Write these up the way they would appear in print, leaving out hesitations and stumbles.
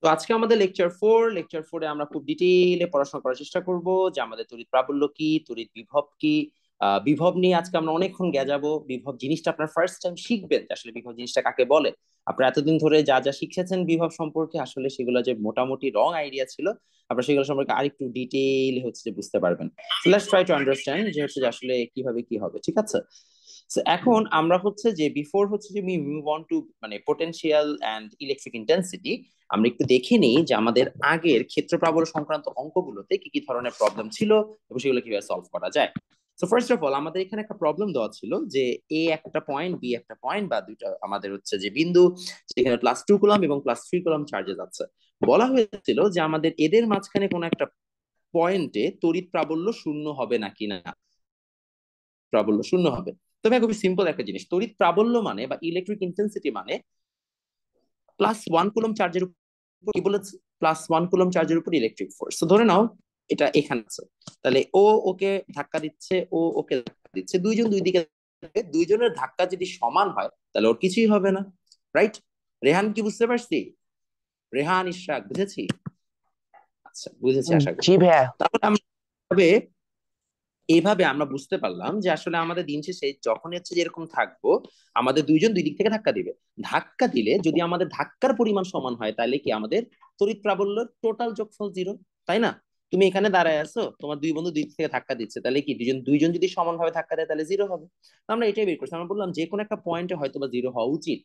তো আজকে আমাদের লেকচার 4 আমরা খুব ডিটেইলে পড়াশোনা করার চেষ্টা করব যে আমাদের তড়িৎ প্রাবল্য কি, তড়িৎ বিভব কি। বিভব নিয়ে আজকে আমরা অনেকক্ষণ যাবো। বিভব জিনিসটা আপনার ফার্স্ট টাইম শিখবেন যে আসলে বিভব জিনিসটা কাকে বলে। আপনারা এতদিন ধরে যা যা শিখেছেন বিভব সম্পর্কে আসলে সেগুলো যে মোটামুটি রং আইডিয়া ছিল, আপনারা সেগুলো সম্পর্কে আরেকটু ডিটেইল হচ্ছে যে বুঝতে পারবেন। লেটস ট্রাই টু আন্ডারস্ট্যান্ড যে হচ্ছে যে আসলে কিভাবে কি হবে, ঠিক আছে? So, এখন আমরা হচ্ছে যে বিফোর হচ্ছে যে we move on to মানে পোটেনশিয়াল এন্ড ইলেকট্রিক ইন্টেন্সিটি, আমরা একটু দেখে নিই যে আমাদের আগের ক্ষেত্র প্রাবল্য সংক্রান্ত অঙ্কগুলোতে কি কি ধরনের প্রবলেম ছিল এবং সেগুলো কিভাবে সলভ করা যায়। সো ফার্স্ট অফ অল আমাদের এখানে একটা প্রবলেম দেওয়া ছিল যে এ একটা পয়েন্ট, বি একটা পয়েন্ট, বা দুইটা আমাদের হচ্ছে যে বিন্দু, সেখানে +2 কুলম এবং +3 কুলম চার্জেস আছে। বলা হয়েছিল যে আমাদের এদের মাঝখানে কোনো একটা পয়েন্টে তড়িৎ প্রাবল্য শূন্য হবে নাকি না, প্রাবল্য শূন্য হবে। তবে খুবই সিম্পল একটা জিনিস, তড়িৎ প্রাবল্য মানে বা ইলেকট্রিক ইন্টেন্সিটি মানে +1 কুলম চার্জের উপর কি বলেছে, +1 কুলম চার্জের উপর ইলেকট্রিক ফোর্স। তো ধরে নাও এটা এখানে আছে, তাহলে ও ওকে ধাক্কা দিচ্ছে, ও ওকে ধাক্কা দিচ্ছে, দুইজন দুই দিকে, দুইজনের ধাক্কা যদি সমান হয় তাহলে ওর কিছুই হবে না, রাইট? রেহান কি বুঝতে পারছি? রেহান ইশরাক বুঝেছি? আচ্ছা বুঝেছি আশা করি। জি ভাইয়া। তাহলে আমরা এইভাবে আমরা বুঝতে পারলাম যে আসলে আমাদের দিন শেষে যখন হচ্ছে যে এরকম থাকবো, আমাদের দুইজন দুই দিক থেকে ধাক্কা দিবে। ধাক্কা দিলে যদি আমাদের ধাক্কার পরিমাণ সমান হয় তাহলে কি আমাদের তড়িৎ প্রাবল্যের টোটাল যোগফল জিরো, তাই না? তুমি এখানে দাঁড়ায় আছো, তোমার দুই বন্ধু দুই দিক থেকে ধাক্কা দিচ্ছে, তাহলে কি দুইজন দুইজন যদি সমানভাবে ধাক্কা দেয় তাহলে জিরো হবে। তো আমরা এটাই বের করছি, আমরা বললাম যে কোনো একটা পয়েন্টে হয়তো বা জিরো হওয়া উচিত।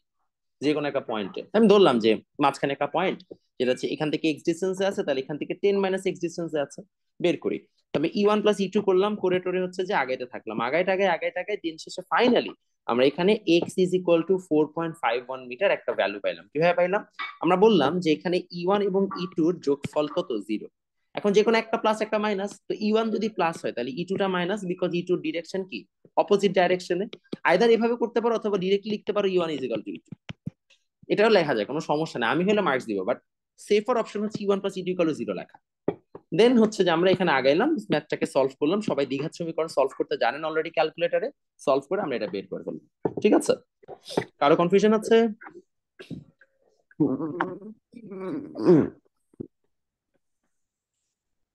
যে কোনো একটা পয়েন্টে আমি ধরলাম যে মাঝখানে একটা পয়েন্ট, যেটা হচ্ছে এখান থেকে এক্স ডিস্টেন্সে আছে, তাহলে এখান থেকে 10 - এক্স ডিস্টেন্সে আছে, বের করি। তবে E1 + E2 করলাম, করে টোরে হচ্ছে যে আগাইতে থাকলাম, আগাইতে দিন শেষে ফাইনালি আমরা এখানে x is equal to 4.51 metre একটা ভ্যালু পাইলাম। কিভাবে পাইলাম? আমরা বললাম যে এখানে E1 এবং E2-র যোগফল কত, জিরো। এখন যে কোনো একটা প্লাস একটা মাইনাস, তো E1 যদি প্লাস হয় তাহলে E2টা মাইনাস, বিকজ E2-র ডিরেকশন কি, অপোজিট ডাইরেকশনে। আইদার এভাবে করতে পারো অথবা ডিরেক্টলি লিখতে পারো E1 = E2। এটাও লেখা যায়, কোনো সমস্যা নেই, আমি হলে মার্কস দিব, বাট সেফার অপশন হচ্ছে E1 + E2 = 0 লেখা। দেন হচ্ছে যে আমরা এখানে আগাইলাম, ম্যাথটাকে সলভ করলাম, সবাই দ্বিঘাত সমীকরণ সলভ করতে জানেন অলরেডি, ক্যালকুলেটরে সলভ করে আমরা এটা বের করে ফেললাম। ঠিক আছে? কারো কনফিউশন আছে?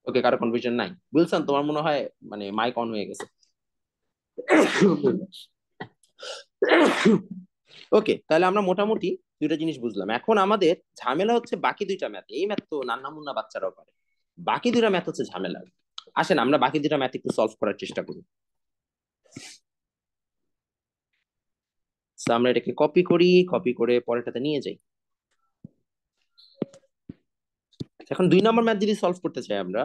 ওকে, কারো কনফিউশন নাই। বুঝছেন, তোমার মনে হয় মানে মাইক অন হয়ে গেছে। ওকে, তাহলে আমরা মোটামুটি দুইটা জিনিস বুঝলাম। এখন আমাদের ঝামেলা হচ্ছে বাকি দুইটা ম্যাথ, এই ম্যাথ তো নান্না মুন্না বাচ্চারাও পারে, বাকি দুইটা ম্যাথ হচ্ছে ঝামেলা। আসেন আমরা বাকি দুইটা ম্যাথ একটু সলভ করার চেষ্টা করি। So, আমরা এটাকে কপি করি, কপি করে পরেরটাতে নিয়ে যাই। এখন 2 নম্বর ম্যাথ যদি সলভ করতে চাই আমরা,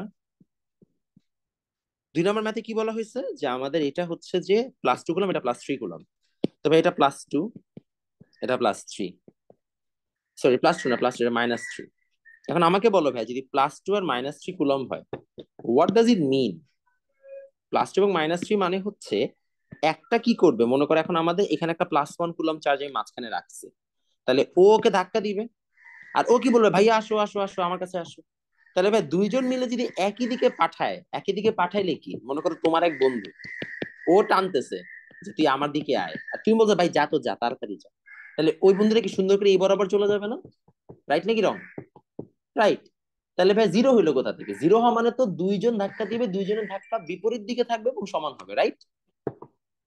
2 নম্বর ম্যাথে কি বলা হয়েছে যে আমাদের এটা হচ্ছে যে +2 কুলম, এটা +3 কুলম, তবে এটা +2, এটা +3, সরি +2 না, +2, এটা -3। এখন আমাকে বলো ভাই, যদি +2 আর -3 কুলম হয়, হোয়াট ডাজ ইট মিন? +2 এবং -3 মানে হচ্ছে একটা কি করবে, মনে করো এখন আমাদের এখানে একটা +1 কুলম চার্জ আমি মাঝখানে রাখছি, তাহলে ও ওকে ধাক্কা দিবে, আর ও কি বলবে, ভাইয়া আসো আসো আসো আমার কাছে আসো। তাহলে ভাই দুইজন মিলে যদি একই দিকে পাঠায়, একই দিকে পাঠাইলে কি, মনে করো তোমার এক বন্ধু, ও টানতেছে যে তুই আমার দিকে আয়, আর তুমি বলছো ভাই যা তো যা তাড়াতাড়ি যা, তাহলে ওই বন্ধুটা কি সুন্দর করে এই বরাবর চলে যাবে না? রাইট নাকি রং? রাইট। তাহলে ভাই জিরো হইলো কোথা থেকে? জিরো হওয়া মানে তো দুইজন ধাক্কা দিবে, দুইজনের ধাক্কা বিপরীত দিকে থাকবে এবং সমান হবে, রাইট?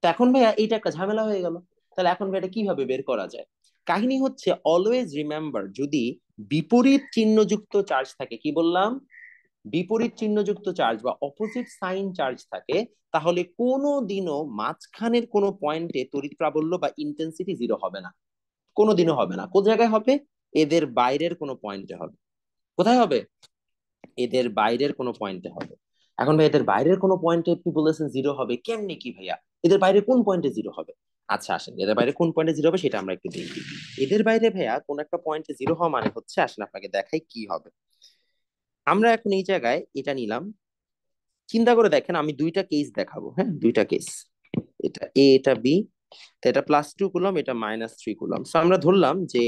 তো এখন ভাইয়া এইটা একটা ঝামেলা হয়ে গেল। তাহলে এখন ভাই এটা কিভাবে বের করা যায়? কাহিনী হচ্ছে অলওয়েজ রিমেম্বার, যদি বিপরীত চিহ্নযুক্ত চার্জ থাকে, কি বললাম, বিপরীত চিহ্নযুক্ত চার্জ বা অপোজিট সাইন চার্জ থাকে, তাহলে কোনো দিনও মাঝখানের কোনো পয়েন্টে তড়িৎ প্রাবল্য বা ইন্টেন্সিটি জিরো হবে না, কোনোদিনও হবে না। কোন জায়গায় হবে? এদের বাইরের কোনো পয়েন্টে হবে। কোথায় হবে? এদের বাইরের কোনো পয়েন্টে হবে। এখন ভাই এদের বাইরের কোনো পয়েন্টে আপনি বলেছেন জিরো হবে, কেমনি কি ভাইয়া? এদের বাইরে কোন পয়েন্টে জিরো হবে? আচ্ছা আসেন, এদের বাইরে কোন পয়েন্টে জিরো হবে সেটা আমরা একটু দেখি। এদের বাইরে ভাইয়া কোন একটা পয়েন্টে জিরো হওয়া মানে হচ্ছে, আসেন আপনাকে দেখাই কি হবে। আমরা এখন এই জায়গায় এটা নিলাম, চিন্তা করে দেখেন, আমি দুইটা কেস দেখাবো, হ্যাঁ দুইটা কেস, এটা এ এটা বি। তো এটা +2 কুলম, এটা -3 কুলম। সো আমরা ধরলাম যে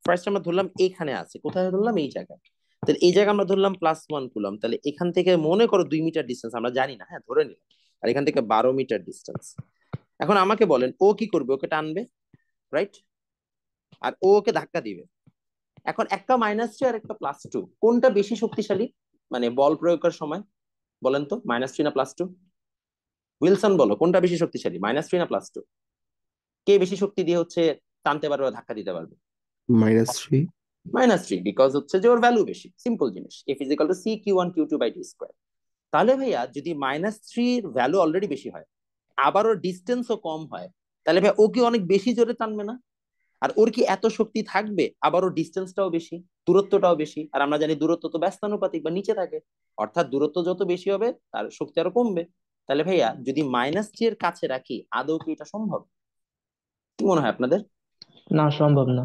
ফার্স্ট আমরা ধরলাম এখানে আছে, কোথায় ধরলাম, এই জায়গায়। তাহলে এই জায়গায় আমরা ধরলাম +1 কুলম, তাহলে এখান থেকে মনে করো 2 মিটার ডিস্টেন্স, আমরা জানি না, হ্যাঁ ধরে নিলাম, আর এখান থেকে 12 মিটার ডিস্টেন্স। এখন আমাকে বলেন ও কি করবে, ওকে টানবে, রাইট? আর ও ওকে ধাক্কা দিবে, এখন একটা -3 আর একটা +2, কোনটা বেশি শক্তিশালী মানে বল প্রয়োগ করার সময়? বলেন তো, -3 না +2? উইলসন বলো, কোনটা বেশি শক্তিশালী, -3 না +2? কে বেশি শক্তি দিয়ে হচ্ছে টানতে পারবে বা ধাক্কা দিতে পারবে? -3। -3, বিকজ হচ্ছে যে ওর ভ্যালু বেশি। সিম্পল জিনিস, F = CQ1Q2/T²। তাহলে ভাইয়া যদি -3 ভ্যালু অলরেডি বেশি হয়, আবার ওর ডিস্টেন্সও কম হয়, তাহলে ভাই ও কি অনেক বেশি জোরে টানবে না? আর ওর কি এত শক্তি থাকবে, আবার ওর ডিস্টেন্সটাও বেশি, দূরত্বটাও বেশি, আর আমরা জানি দূরত্ব তো ব্যস্তানুপাতিক বা নিচে থাকে, অর্থাৎ দূরত্ব যত বেশি হবে তার শক্তি আরো কমবে। তাহলে ভাইয়া যদি -3 এর কাছে রাখি, আদৌ কি এটা সম্ভব? কি মনে হয় আপনাদের? না, সম্ভব না।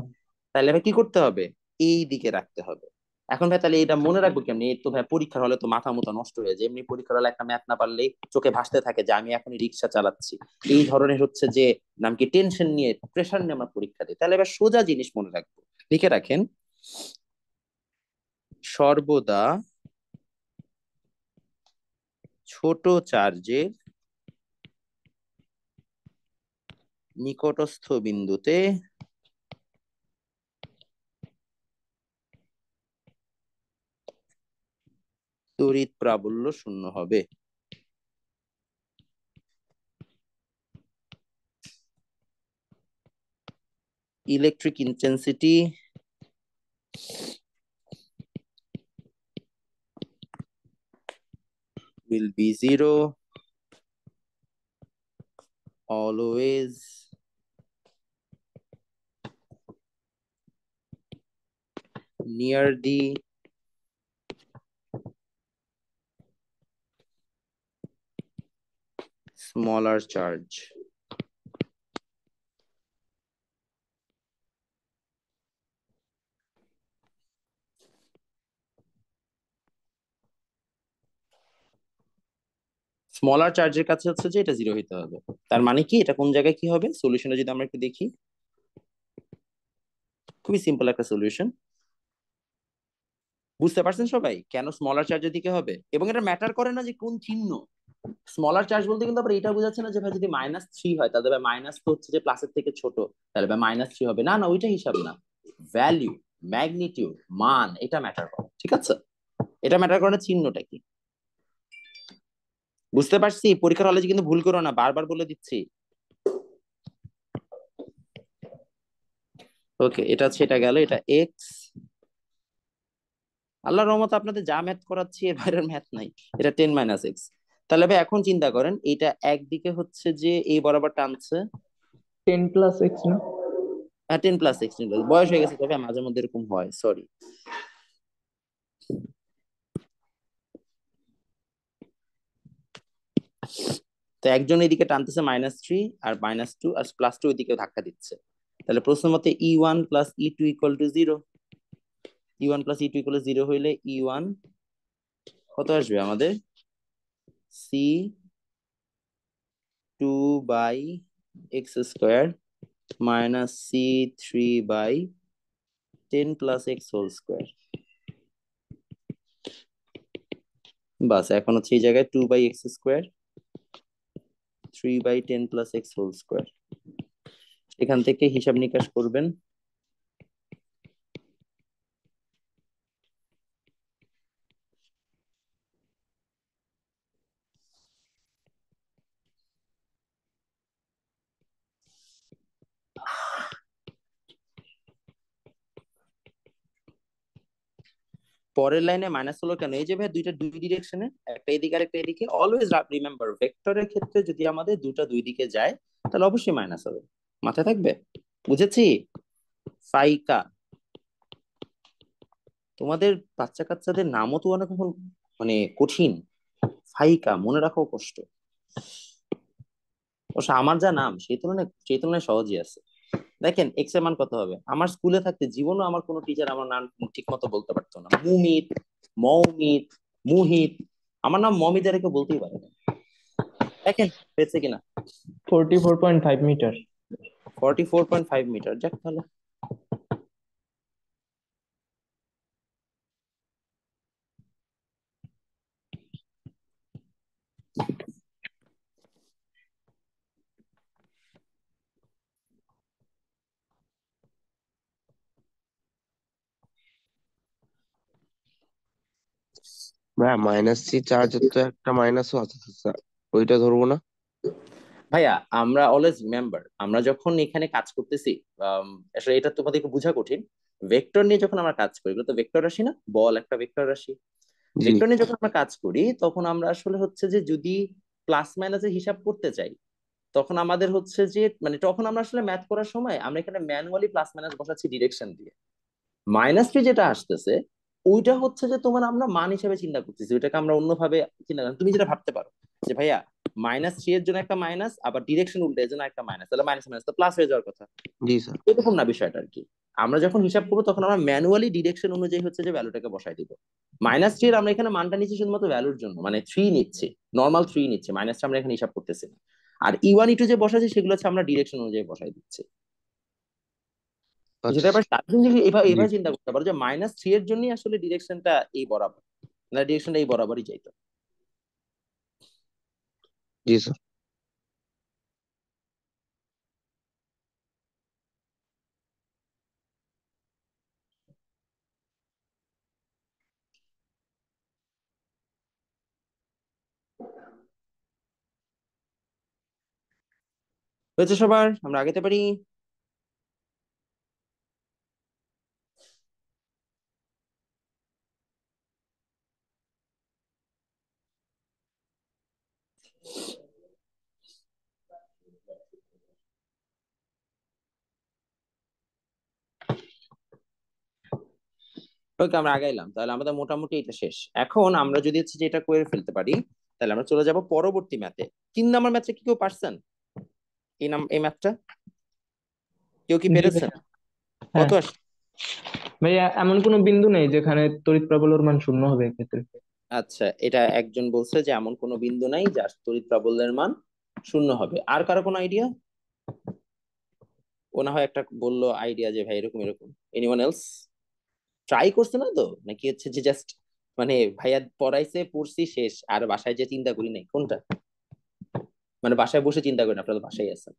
তাহলে ভাই কি করতে হবে? এই দিকে রাখতে হবে। এখন ভাই তাহলে এটা মনে রাখবো কেমনি? এই তো ভাই পরীক্ষার হলে তো মাথা মতো নষ্ট হয়ে যায়, এমনি পরীক্ষার হলে একটা ম্যাথ না পারলেই চোখে ভাসতে থাকে যে আমি এখনই রিক্সা চালাচ্ছি। এই ধরনের হচ্ছে যে নাম কি টেনশন নিয়ে, প্রেশার নিয়ে আমরা পরীক্ষা দিই। তাহলে এবার সোজা জিনিস মনে রাখবো, লিখে রাখেন, সর্বদা ছোট চার্জের নিকটস্থ বিন্দুতে তড়িৎ প্রাবল্য শূন্য হবে। Electric intensity will be 0 always near the smaller charge. Smaller চার্জের কাছে হচ্ছে যে এটা 0 হইতে হবে। তার মানে কি, এটা কোন জায়গায় কি হবে সলিউশনে যদি আমরা একটু দেখি? খুবই সিম্পল একটা সলিউশন। বুঝতে পারছেন সবাই কেন স্মলার চার্জের দিকে হবে? এবং এটা ম্যাটার করে না যে কোন চিহ্ন। স্মলার চার্জ বলতে কিন্তু আবার এটা বোঝাচ্ছে না যে ভাই যদি -3 হয় তাহলে ভাই মাইনাস তো হচ্ছে যে প্লাসের থেকে ছোট, তাহলে ভাই -3 হবে না, না ওইটা হিসাব না। ভ্যালু, ম্যাগনিটিউড, মান, এটা ম্যাটার করে, ঠিক আছে? এটা ম্যাটার করে না চিহ্নটা কি। বুঝতে পারছি? পরীক্ষার হলে কিন্তু ভুল করো না, বারবার বলে দিচ্ছি। ওকে, এটা হচ্ছে, এটা গেল, এটা এক্স। আল্লাহর রহমতে আপনাদের যা ম্যাথ করাচ্ছি এর বাইরের ম্যাথ নাই। এটা 10 - x। তাহলে ভাই এখন চিন্তা করেন, এটা একদিকে হচ্ছে যে এই বরাবর টানছে। 10 + x না? হ্যাঁ, 10 + x, বয়স হয়ে গেছে তবে মাঝে মধ্যে এরকম হয়, সরি। তো একজন এদিকে টানতেছে -3, আর -2, আর +2 ওইদিকে ধাক্কা দিচ্ছে। তাহলে প্রশ্ন মতে E1 + E2 = 0। E1 + E2 = 0 হইলে E1 কত আসবে আমাদের? C2/x² - C3/10 + x²। বাস, এখন হচ্ছে এই জায়গায় 2/x², 3/10 + x²। এখান থেকে হিসাব নিকাশ করবেন। পরের লাইনে মাইনাস হলো কেন? এই যে ভাই দুইটা দুই ডিরেকশনে, একটা এদিকে আর একটা এদিকে। অলওয়েজ রিমেম্বার, ভেক্টরের ক্ষেত্রে যদি আমাদের দুটা দুই দিকে যায় তাহলে অবশ্যই মাইনাস হবে। মাথায় থাকবে? বুঝেছি? ফাইকা। তোমাদের বাচ্চা কাচ্চাদের নামও তো অনেক এখন মানে কঠিন। ফাইকা মনে রাখাও কষ্ট। অবশ্য আমার যা নাম সেই তুলনায় সহজই আছে। দেখেন এক্স এর মান কত হবে? আমার স্কুলে থাকতে জীবনও আমার কোনো টিচার আমার নাম ঠিক মতো বলতে পারতো না। মুমিত, মৌমিত, মুহিত। আমার নাম মমিত এর কেউ বলতেই পারে না। দেখেন পেয়েছে কিনা? 44.5 মিটার। 44.5 মিটার, যাক ভালো। ভাইয়া -3 চার্জের তো একটা মাইনাসও আছে তো স্যার, ওইটা ধরবো না? ভাইয়া আমরা অলওয়েজ রিমেম্বার, আমরা যখন এখানে কাজ করতেছি, আসলে এটা তোমাদেরকে বোঝা কঠিন। ভেক্টর নিয়ে যখন আমরা কাজ করি, এগুলো তো ভেক্টর রাশি না, বল একটা ভেক্টর রাশি। জি। ভেক্টর নিয়ে যখন আমরা কাজ করি তখন আমরা আসলে হচ্ছে যে যদি প্লাস মাইনাসের হিসাব করতে চাই, তখন আমাদের হচ্ছে যে মানে তখন আমরা আসলে ম্যাথ করার সময় আমরা এখানে ম্যানুয়ালি প্লাস মাইনাস বসাচ্ছি ডিরেকশন দিয়ে। -3 যেটা আসতেছে ওইটা হচ্ছে যে তোমার আমরা মান হিসেবে চিন্তা করতেছি, ওইটাকে আমরা অন্যভাবে চিন্তা করি। তুমি যেটা ভাবতে পারো যে ভাইয়া -3 এর জন্য একটা মাইনাস, আবার ডিরেকশন উল্টে এর জন্য একটা মাইনাস, তাহলে মাইনাস মাইনাস তো প্লাস হয়ে যাওয়ার কথা। জি স্যার। এরকম না বিষয়টা আর কি। আমরা যখন হিসাব করবো তখন আমরা ম্যানুয়ালি ডিরেকশন অনুযায়ী হচ্ছে যে ভ্যালুটাকে বসাই দিব। -3 এর আমরা এখানে মানটা নিচ্ছি শুধুমাত্র ভ্যালুর জন্য, মানে 3 নিচ্ছি, নর্মাল 3 নিচ্ছি, মাইনাসটা আমরা এখানে হিসাব করতেছি না। আর E1 E2 যে বসাচ্ছি সেগুলো হচ্ছে আমরা ডিরেকশন অনুযায়ী বসাই দিচ্ছি। আচ্ছা যেটা আবার স্যার। স্টার্টিং থেকে এভাবে জি। এভাবে চিন্তা করতে পারো যে -3 এর জন্যই আসলে ডিরেকশনটা এই বরাবর, না ডিরেকশনটা এই বরাবরই যাইতো। জি স্যার। হয়েছে সবার, আমরা আগাতে পারি। ওকে, আমরা আগাইলাম, তাহলে আমাদের মোটামুটি এটা শেষ। এখন আমরা যদি হচ্ছে যে এটা করে ফেলতে পারি, তাহলে আমরা চলে যাব পরবর্তী ম্যাথে। 3 নম্বর ম্যাথে কি কেউ পারছেন? এই ম্যাথটা কেউ কি জি পেরেছেন? ভাইয়া। কত হ্যাঁ আসছে? ভাইয়া, এমন কোনো বিন্দু নেই যেখানে তড়িৎ প্রবালের মান শূন্য হবে এক্ষেত্রে। আচ্ছা, এটা একজন বলছে যে এমন কোনো বিন্দু নাই যার তড়িৎ প্রাবল্যের মান শূন্য হবে। আর কারো কোনো আইডিয়া? ও না হয় একটা বললো আইডিয়া যে ভাই এরকম এরকম। এনিওয়ান এলস ট্রাই করছে না তো, নাকি হচ্ছে যে জাস্ট মানে ভাইয়া পড়াইছে পড়ছি শেষ আর বাসায় যে চিন্তা করি নাই কোনটা? মানে বাসায় বসে চিন্তা করি না, আপনারা তো বাসায় আছেন,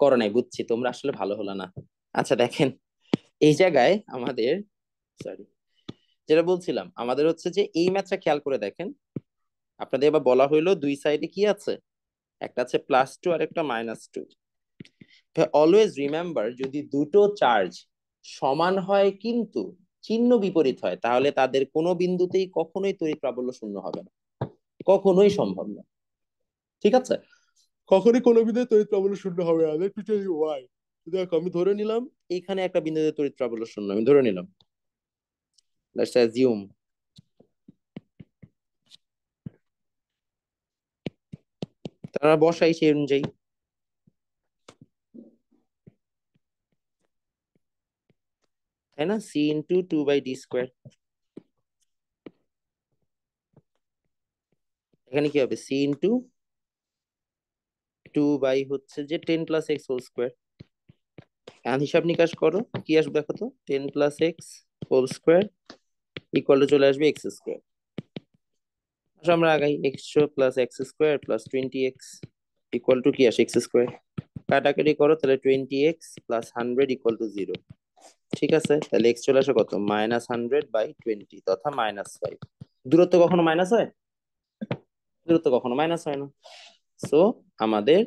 করো নাই, বুঝছি তোমরা আসলে ভালো হলো না। আচ্ছা দেখেন, এই জায়গায় আমাদের, সরি, যেটা বলছিলাম আমাদের হচ্ছে যে এই ম্যাথটা খেয়াল করে দেখেন। আপনাদের এবার বলা হইলো দুই সাইডে কি আছে, একটা আছে +2 আর একটা -2। অলওয়েজ রিমেম্বার, যদি দুটো চার্জ সমান হয় কিন্তু চিহ্ন বিপরীত হয়, তাহলে তাদের কোনো বিন্দুতেই কখনোই তড়িৎ প্রাবল্য শূন্য হবে না, কখনোই সম্ভব না। ঠিক আছে, কখনোই কোনো বিন্দুতে তড়িৎ প্রাবল্য শূন্য হবে না। Let me tell you why. দেখো আমি ধরে নিলাম এইখানে একটা বিন্দুতে তড়িৎ প্রাবল্য শূন্য, আমি ধরে নিলাম, লেটস অ্যাজিউম। তারা বসাই সেই অনুযায়ী, তাই না, C × 2/d²। এখানে কি হবে, C × 2 হচ্ছে যে 10 + x²। এখন হিসাব নিকাশ করো, কি আসবে দেখো তো, 10 + x² চলে আসবে x²। আমরা আগাই, x² + x² + 20x কি আসে, x²। কাটাকাটি করো, তাহলে 20x + 100 = 0। ঠিক আছে, তাহলে x চলে আসে কত, -100/20 তথা -5। দূরত্ব কখনো মাইনাস হয়? দূরত্ব কখনো মাইনাস হয় না। সো আমাদের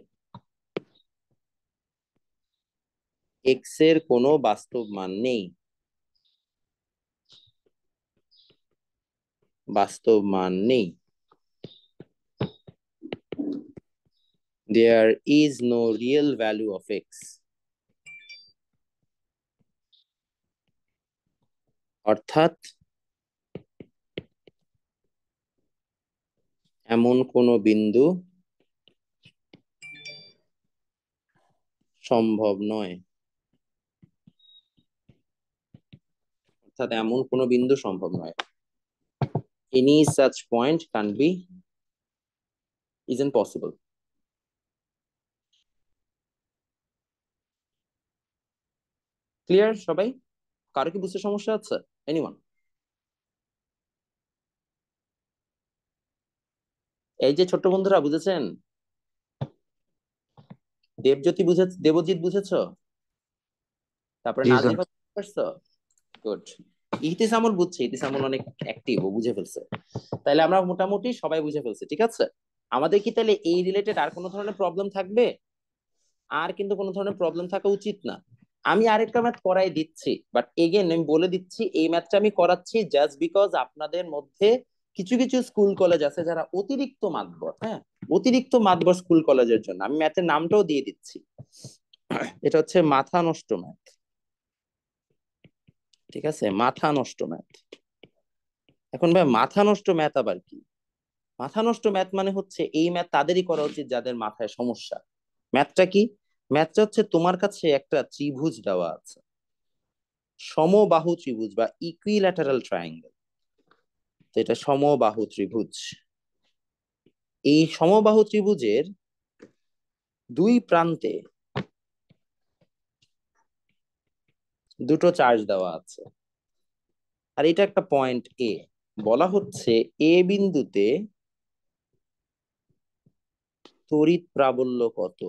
x এর কোনো বাস্তব মান নেই, বাস্তব মান নেই। There is no real value of x, অর্থাৎ এমন কোনো বিন্দু সম্ভব নয়, অর্থাৎ এমন কোনো বিন্দু সম্ভব নয়। Any such point can't be, isn't possible. Clear সবাই? কারো কি বুঝতে সমস্যা আছে? এনিওয়ান? এই যে ছোট্ট বন্ধুরা, বুঝেছেন? দেবজিৎ বুঝেছো? তারপরে জি স্যার। নাজিফা বুঝতে পারছো? গুড। ইহতিসামুল বুঝছে, ইহতিসামুল অনেক অ্যাক্টিভ, ও বুঝে ফেলছে। তাহলে আমরা মোটামুটি সবাই বুঝে ফেলছি, ঠিক আছে। আমাদের কি তাহলে এই রিলেটেড আর কোনো ধরনের প্রবলেম থাকবে? আর কিন্তু কোনো ধরনের প্রবলেম থাকা উচিত না। আমি আরেকটা ম্যাথ করাই দিচ্ছি, বাট এগেন আমি বলে দিচ্ছি এই ম্যাথটা আমি করাচ্ছি জাস্ট বিকজ আপনাদের মধ্যে কিছু কিছু স্কুল কলেজ আছে যারা অতিরিক্ত মাতবর, হ্যাঁ, অতিরিক্ত মাতবর স্কুল কলেজের জন্য আমি ম্যাথের নামটাও দিয়ে দিচ্ছি। এটা হচ্ছে মাথা নষ্ট ম্যাথ, ঠিক আছে, মাথা নষ্ট ম্যাথ। এখন ভাই মাথা নষ্ট ম্যাথ আবার কি? মাথা নষ্ট ম্যাথ মানে হচ্ছে এই ম্যাথ তাদেরই করা উচিত যাদের মাথায় সমস্যা। ম্যাথটা কি? ম্যাথটা হচ্ছে তোমার কাছে একটা ত্রিভুজ দেওয়া আছে, সমবাহু ত্রিভুজ বা ইকুইল্যাটারাল ট্রায়াঙ্গেল। তো এটা সমবাহু ত্রিভুজ। এই সমবাহু ত্রিভুজের দুই প্রান্তে দুটো চার্জ দেওয়া আছে, আর এটা একটা পয়েন্ট এ। বলা হচ্ছে এ বিন্দুতে তড়িৎ প্রাবল্য কত?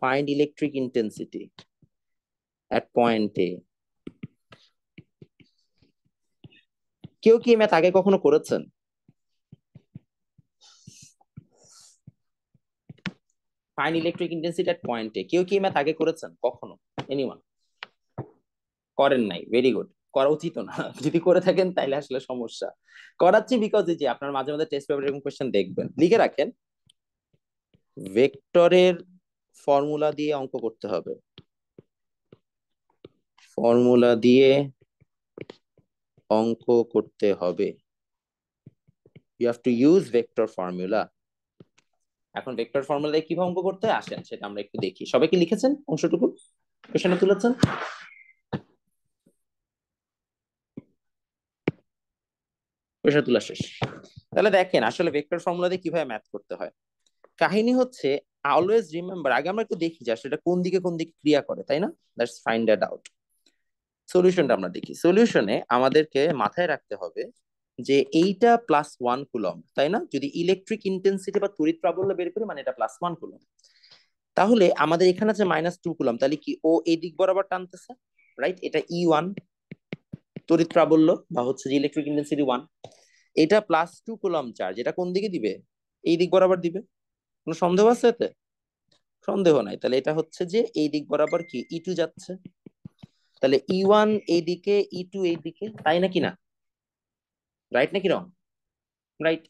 ফাইন্ড ইলেকট্রিক ইন্টেন্সিটি এট পয়েন্ট এ। কেউ কি ম্যাথ আগে কখনো করেছেন? ফাইন্ড ইলেকট্রিক ইন্টেন্সিটি এট পয়েন্ট এ কেউ কি ম্যাথ আগে করেছেন কখনো? এনিওয়ান? করেন নাই, ভেরি গুড। করা উচিত না যদি করে থাকেন তাইলে আসলে সমস্যা। করাচ্ছি বিকজ এই যে আপনার মাঝে মাঝে টেস্ট পেপারে এরকম কোশ্চেন দেখবেন, লিখে রাখেন ভেক্টরের ফর্মুলা দিয়ে অঙ্ক করতে হবে, ফর্মুলা দিয়ে অঙ্ক করতে হবে। You have to use vector formula. এখন ভেক্টর ফর্মুলা দিয়ে কিভাবে অঙ্ক করতে হয় আসেন সেটা আমরা একটু দেখি। সবাই কি লিখেছেন অংশটুকু, কোশ্চেনে তুলেছেন? কোশ্চেন তোলা শেষ। তাহলে দেখেন আসলে ভেক্টর ফর্মুলা দিয়ে কিভাবে ম্যাথ করতে হয়। কাহিনী হচ্ছে অলওয়েজ রিমেম্বার, আগে আমরা একটু দেখি যে আসলে এটা কোন দিকে ক্রিয়া করে, তাই না? Let's find that out. সলিউশনটা আমরা দেখি। সলিউশনে আমাদেরকে মাথায় রাখতে হবে যে এইটা +1 কুলম, তাই না? যদি ইলেকট্রিক ইন্টেন্সিটি বা তড়িৎ প্রাবল্য বের করি মানে এটা +1 কুলম। তাহলে আমাদের এখানে আছে -2 কুলম, তাহলে কি ও এই দিক বরাবর টানতেছে, রাইট? এটা E1 তড়িৎ প্রাবল্য বা হচ্ছে যে ইলেকট্রিক ইন্টেন্সিটি 1। এটা +2 কুলম চার্জ, এটা কোন দিকে দিবে? এই দিক বরাবর দিবে। কোনো সন্দেহ আছে এতে? সন্দেহ নাই। তাহলে এটা হচ্ছে যে এই দিক বরাবর কি E2 যাচ্ছে, তাহলে E1 এইদিকে E2 এইদিকে, তাই নাকি না? রাইট নাকি রং? রাইট।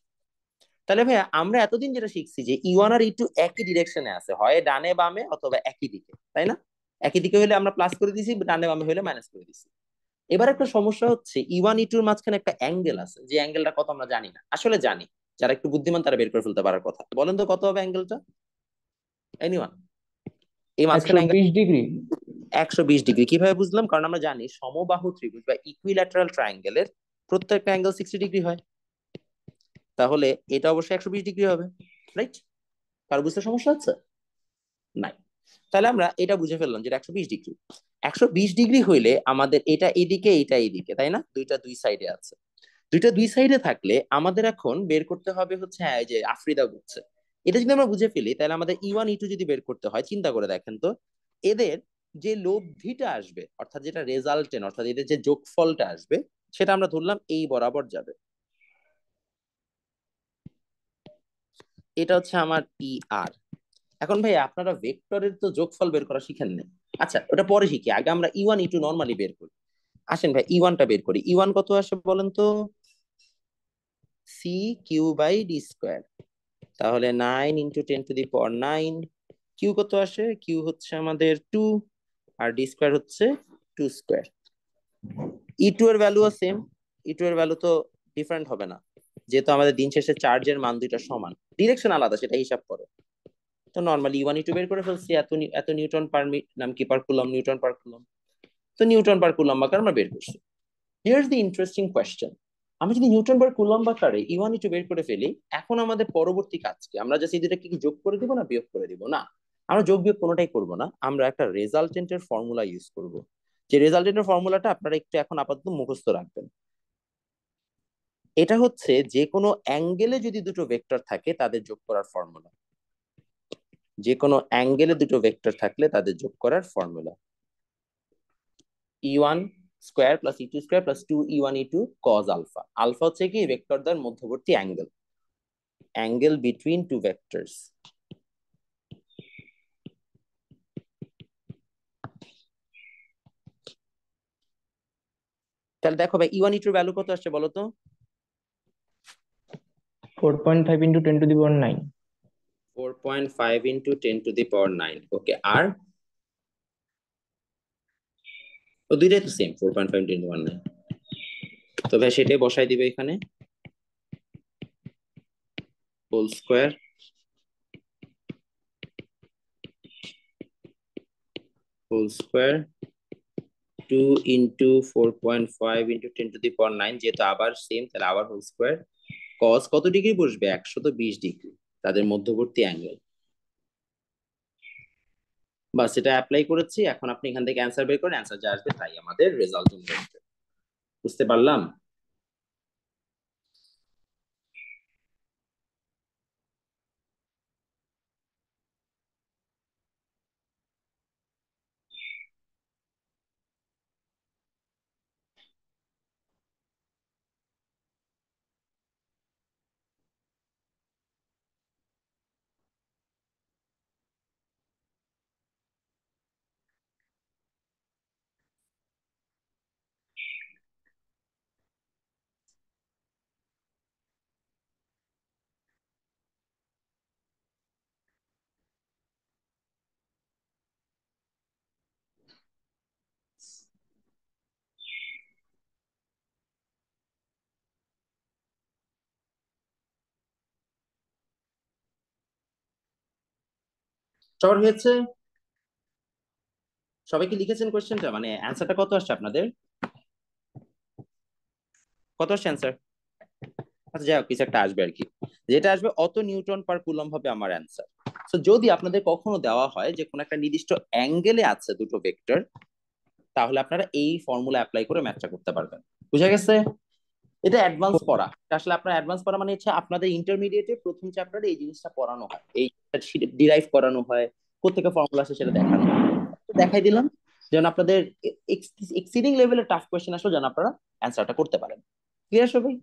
তাহলে ভাইয়া আমরা এতদিন যেটা শিখছি যে E1 আর E2 একই ডিরেকশনে আছে, হয় ডানে বামে অথবা একই দিকে, তাই না? একই দিকে হলে আমরা প্লাস করে দিছি, ডানে বামে হলে মাইনাস করে দিছি। এবার একটা সমস্যা হচ্ছে E1 E2 এর মাঝখানে একটা অ্যাঙ্গেল আছে, যে অ্যাঙ্গেলটা কত আমরা জানি না। আসলে জানি, যারা একটু বুদ্ধিমান তারা বের করে ফেলতে পারার কথা। বলেন তো কত হবে অ্যাঙ্গেলটা? এনিওয়ান? এই একশো মাঝখানে অ্যাঙ্গেল বিশ ডিগ্রি 120 ডিগ্রি। কিভাবে বুঝলাম? কারণ আমরা জানি সমবাহু ত্রিভুজ বা ইকুইল্যাটারাল ট্রায়াঙ্গেলের প্রত্যেকটা অ্যাঙ্গেল 60 ডিগ্রি হয়। তাহলে এটা অবশ্যই 120 ডিগ্রি হবে, রাইট? কার বুঝতে সমস্যা হচ্ছে? নাই। তাহলে আমরা এটা বুঝে ফেললাম যে 120 ডিগ্রি। 120 ডিগ্রি হইলে আমাদের এটা এদিকে এটা এইদিকে, তাই না? দুইটা দুই সাইডে আছে। দুইটা দুই সাইডে থাকলে আমাদের এখন বের করতে হবে হচ্ছে, হ্যাঁ, এই যে আফ্রিদা বুঝছে। এটা যদি আমরা বুঝে ফেলি তাহলে আমাদের E1 E2 যদি বের করতে হয়, চিন্তা করে দেখেন তো, এদের যে লব্ধিটা আসবে অর্থাৎ যেটা রেজাল্টেন্ট অর্থাৎ এদের যে যোগফলটা আসবে সেটা আমরা ধরলাম এই বরাবর যাবে। এটা হচ্ছে আমার ER। এখন ভাই আপনারা ভেক্টরের তো যোগফল বের করা শিখেন নাই। আচ্ছা ওটা পরে শিখি, আগে আমরা E1 E2 নর্মালি বের করি। আসেন ভাই E1টা বের করি। E1 কত আসে বলেন তো? CQ/D²। তাহলে 9 × 10⁹ কিউ কত আসে? কিউ হচ্ছে আমাদের 2, আর D² হচ্ছে 2²। E2 এর ভ্যালুও সেম, E2 এর ভ্যালু তো ডিফারেন্ট হবে না, যেহেতু আমাদের দিন শেষে চার্জের মান দুইটা সমান, ডিরেকশন আলাদা সেটা হিসাব করো। তো নর্মালি E1 E2 বের করে ফেলছি, এত নিউটন পার নাম কি পার কুলম, নিউটন পার কুলম। তো নিউটন পার কুলম আকারে আমরা বের করছি। হিয়ার্স দি ইন্টারেস্টিং কোয়েশ্চেন। আমি যদি নিউটন পার কুলম আকারে E1 E2 বের করে ফেলি, এখন আমাদের পরবর্তী কাজ কি? আমরা জাস্ট এই দুটাকে কি যোগ করে দিব না বিয়োগ করে দিব? না, আমরা যোগ বিয়োগ কোনোটাই করব না, আমরা একটা রেজাল্টেন্টের ফর্মুলা ইউজ করব। যে রেজাল্টেন্টের ফর্মুলাটা আপনারা একটু এখন আপাতত মুখস্থ রাখবেন। এটা হচ্ছে যে কোনো অ্যাঙ্গেলে যদি দুটো ভেক্টর থাকে তাদের যোগ করার ফর্মুলা। যে কোনো অ্যাঙ্গেলে দুটো ভেক্টর থাকলে তাদের যোগ করার formula E1 square plus E2 square plus 2E1 E2 cos alpha. Alpha হচ্ছে কি ভেক্টরদের মধ্যবর্তী অ্যাঙ্গেল বিটুইন টু ভেক্টরস। তাহলে দেখো ভাই E1 E2 এর ভ্যালু কত আসছে বলো তো? 4.5 × 10⁹ 4.5 into 10⁹ ওকে। আর ও দুইটাই তো সেম 4.5 into 10⁹। তো ভাই সেটাই বসাই দিবে এখানে, whole square two into 4.5 into 10⁹ যেহেতু আবার সেম তাহলে আবার হোল স্কোয়ার কস কত ডিগ্রি বসবে 120 ডিগ্রি তাদের মধ্যবর্তী অ্যাঙ্গেল। বাস এটা অ্যাপ্লাই করেছি, এখন আপনি এখান থেকে অ্যান্সার বের করেন, অ্যান্সার যা আসবে তাই আমাদের রেজাল্ট হবে। বুঝতে পারলাম? সবার হয়েছে? সবাই কি লিখেছেন কোয়েশ্চেনটা, মানে অ্যান্সারটা কত আসছে আপনাদের? কত আসছে অ্যান্সার? আচ্ছা যাই হোক কিছু একটা আসবে আর কি, যেটা আসবে অত নিউটন পার কুলম হবে আমার অ্যান্সার। তো যদি আপনাদের কখনো দেওয়া হয় যে কোনো একটা নির্দিষ্ট অ্যাঙ্গেলে আছে দুটো ভেক্টর, তাহলে আপনারা এই ফর্মুলা অ্যাপ্লাই করে ম্যাথটা করতে পারবেন। বুঝা গেছে? এটা অ্যাডভান্স পড়া, এটা আসলে আপনার অ্যাডভান্স পড়া মানে হচ্ছে আপনাদের ইন্টারমিডিয়েটে প্রথম চ্যাপ্টারে এই জিনিসটা পড়ানো হয়, এই ডিরাইভ করানো হয়, কোথেকে ফর্মুলা আসে সেটা দেখানো হয়। তো দেখাই দিলাম যেন আপনাদের এক্সিডিং লেভেলের টাফ কোয়েশ্চেন আসলে যেন আপনারা অ্যান্সারটা করতে পারেন। ক্লিয়ার সবাই?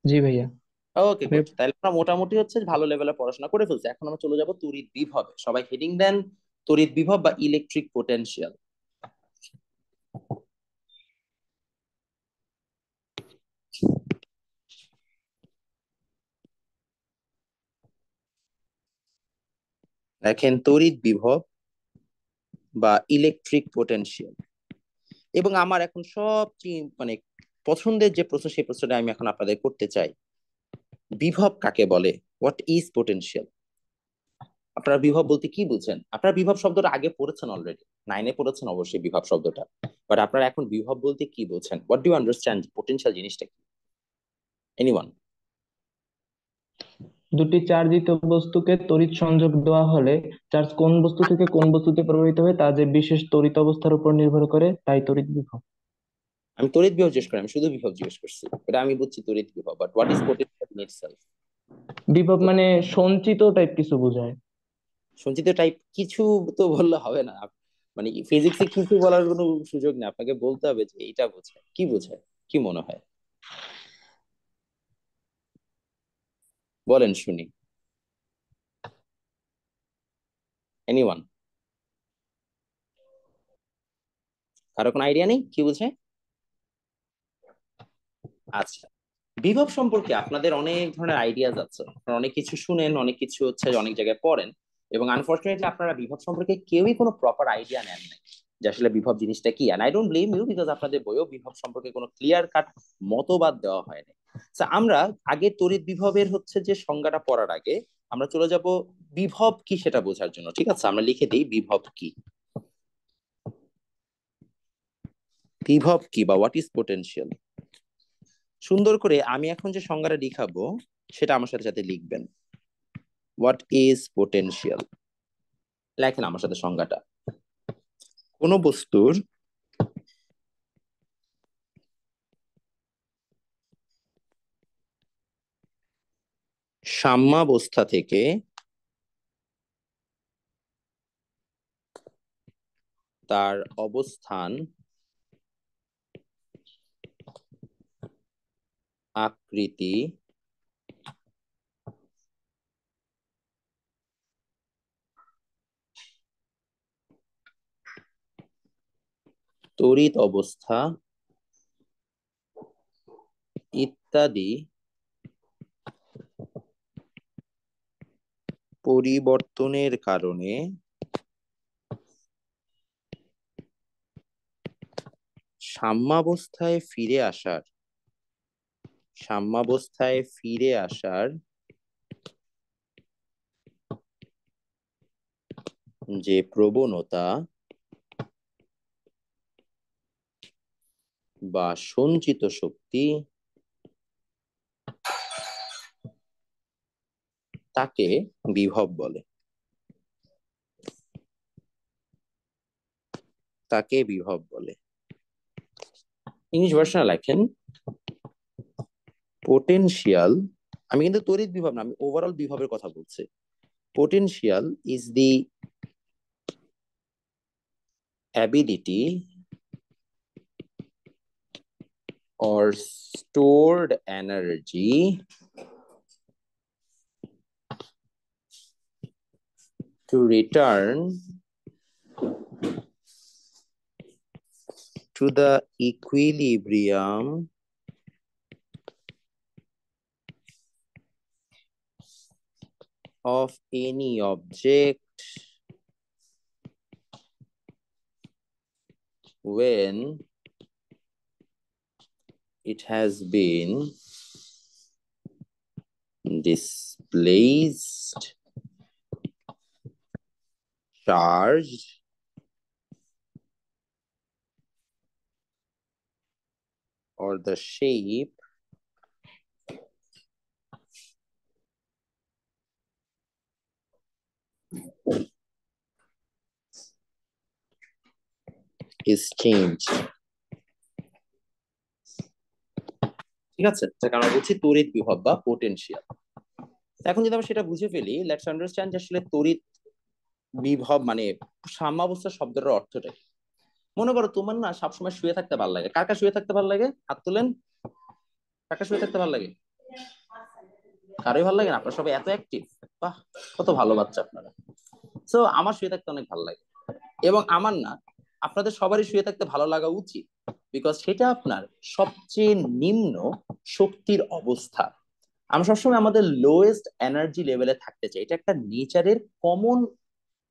জি ভাইয়া। ওকে গুড, তাহলে আমরা মোটামুটি হচ্ছে ভালো লেভেলে পড়াশোনা করে ফেলছি। এখন আমরা চলে যাব তড়িৎ বিভবে। সবাই হেডিং দেন তড়িৎ বিভব বা ইলেকট্রিক পোটেনশিয়াল। দেখেন তড়িৎ বিভব বা ইলেকট্রিক পোটেনশিয়াল, এবং আমার এখন সবচেয়ে মানে পছন্দের যে প্রশ্ন সেই প্রশ্নটা আমি এখন আপনাদের করতে চাই, বিভব কাকে বলে? What is potential? আপনারা বিভব বলতে কি বুঝেন? আপনারা বিভব শব্দটা আগে পড়েছেন অলরেডি, 9-এ পড়েছেন অবশ্যই বিভব শব্দটা, বাট আপনারা এখন বিভব বলতে কি বুঝেন? What do you understand potential জিনিসটা কি? এনিওয়ান? দুটি চার্জিত বস্তুকে তড়িৎ সংযোগ দেওয়া হলে চার্জ কোন বস্তু থেকে কোন বস্তুতে প্রবাহিত হয় তা যে বিশেষ তড়িৎ অবস্থার উপর নির্ভর করে তাই তড়িৎ বিভব। আমি তড়িৎ বিভব জিজ্ঞেস করি, আমি শুধু বিভব জিজ্ঞেস করছি, এটা আমি বুঝছি তড়িৎ বিভব, but what is potential in itself? বিভব মানে সঞ্চিত টাইপ কিছু বোঝায়। সঞ্চিত টাইপ কিছু তো বললে হবে না, মানে ফিজিক্সে কিছু বলার কোনো সুযোগ নেই, আপনাকে বলতে হবে যে এইটা বোঝায়। কি বোঝায়, কি মনে হয় বলেন শুনি? এনিওয়ান? কারো কোনো আইডিয়া নেই কি বোঝায়? আচ্ছা, বিভব সম্পর্কে আপনাদের অনেক ধরনের আইডিয়াজ আছে, আপনারা অনেক কিছু শুনেন, অনেক কিছু হচ্ছে অনেক জায়গায় পড়েন, এবং আনফরচুনেটলি আপনারা বিভব সম্পর্কে কেউই কোনো প্রপার আইডিয়া নেন নাই যে আসলে বিভব জিনিসটা কি। And I don't blame you, because আপনাদের বইও বিভব সম্পর্কে কোনো ক্লিয়ার কাট মতবাদ দেওয়া হয়নি। আমরা আগে তড়িৎ বিভবের হচ্ছে যে সংজ্ঞাটা পড়ার আগে আমরা চলে যাব বিভব কি সেটা বোঝার জন্য। ঠিক আছে, আমরা লিখে দিই বিভব কি। বিভব কি বা হোয়াট ইজ পোটেনশিয়াল, সুন্দর করে আমি এখন যে সংজ্ঞাটা লিখাবো সেটা আমার সাথে সাথে লিখবেন। হোয়াট ইজ পোটেনশিয়াল, লেখেন আমার সাথে সংজ্ঞাটা। কোন বস্তুর সাম্যাবস্থা থেকে তার অবস্থান, আকৃতি, তড়িৎ অবস্থা ইত্যাদি পরিবর্তনের কারণে সাম্যাবস্থায় ফিরে আসার যে প্রবণতা বা সঞ্চিত শক্তি তাকে বিভব বলে। ইংলিশ ভার্সনে লেখেন পোটেনশিয়াল, আমি কিন্তু তড়িৎ বিভব না, আমি ওভারঅল বিভবের কথা বলছি। Potential is the ability or stored energy to return to the equilibrium of any object when it has been displaced, charged, or the shape is changed. ঠিক আছে, যাকে আমরা বলছি তড়িৎ বিভব বা পোটেনশিয়াল। এখন যদি আমরা সেটা বুঝে ফেলি, লেটস আন্ডারস্ট্যান্ড যে আসলে তড়িৎ বিভব মানে সাম্যাবস্থা শব্দের অর্থটা কি। মনে করো তোমার না সবসময় শুয়ে থাকতে ভালো লাগে, কার কার শুয়ে থাকতে ভালো লাগে হাত তোলেন, কার কার শুয়ে থাকতে ভালো লাগে? কারোই ভালো লাগে না? আপনারা সবাই এত অ্যাক্টিভ, বাহ কত ভালো বাচ্চা আপনারা। সো আমার শুয়ে থাকতে অনেক ভালো লাগে, এবং আমার না আপনাদের সবারই শুয়ে থাকতে ভালো লাগা উচিত, বিকজ সেটা আপনার সবচেয়ে নিম্ন শক্তির অবস্থা। আমরা সবসময় আমাদের লোয়েস্ট এনার্জি লেভেলে থাকতে চাই, এটা একটা নেচারের কমন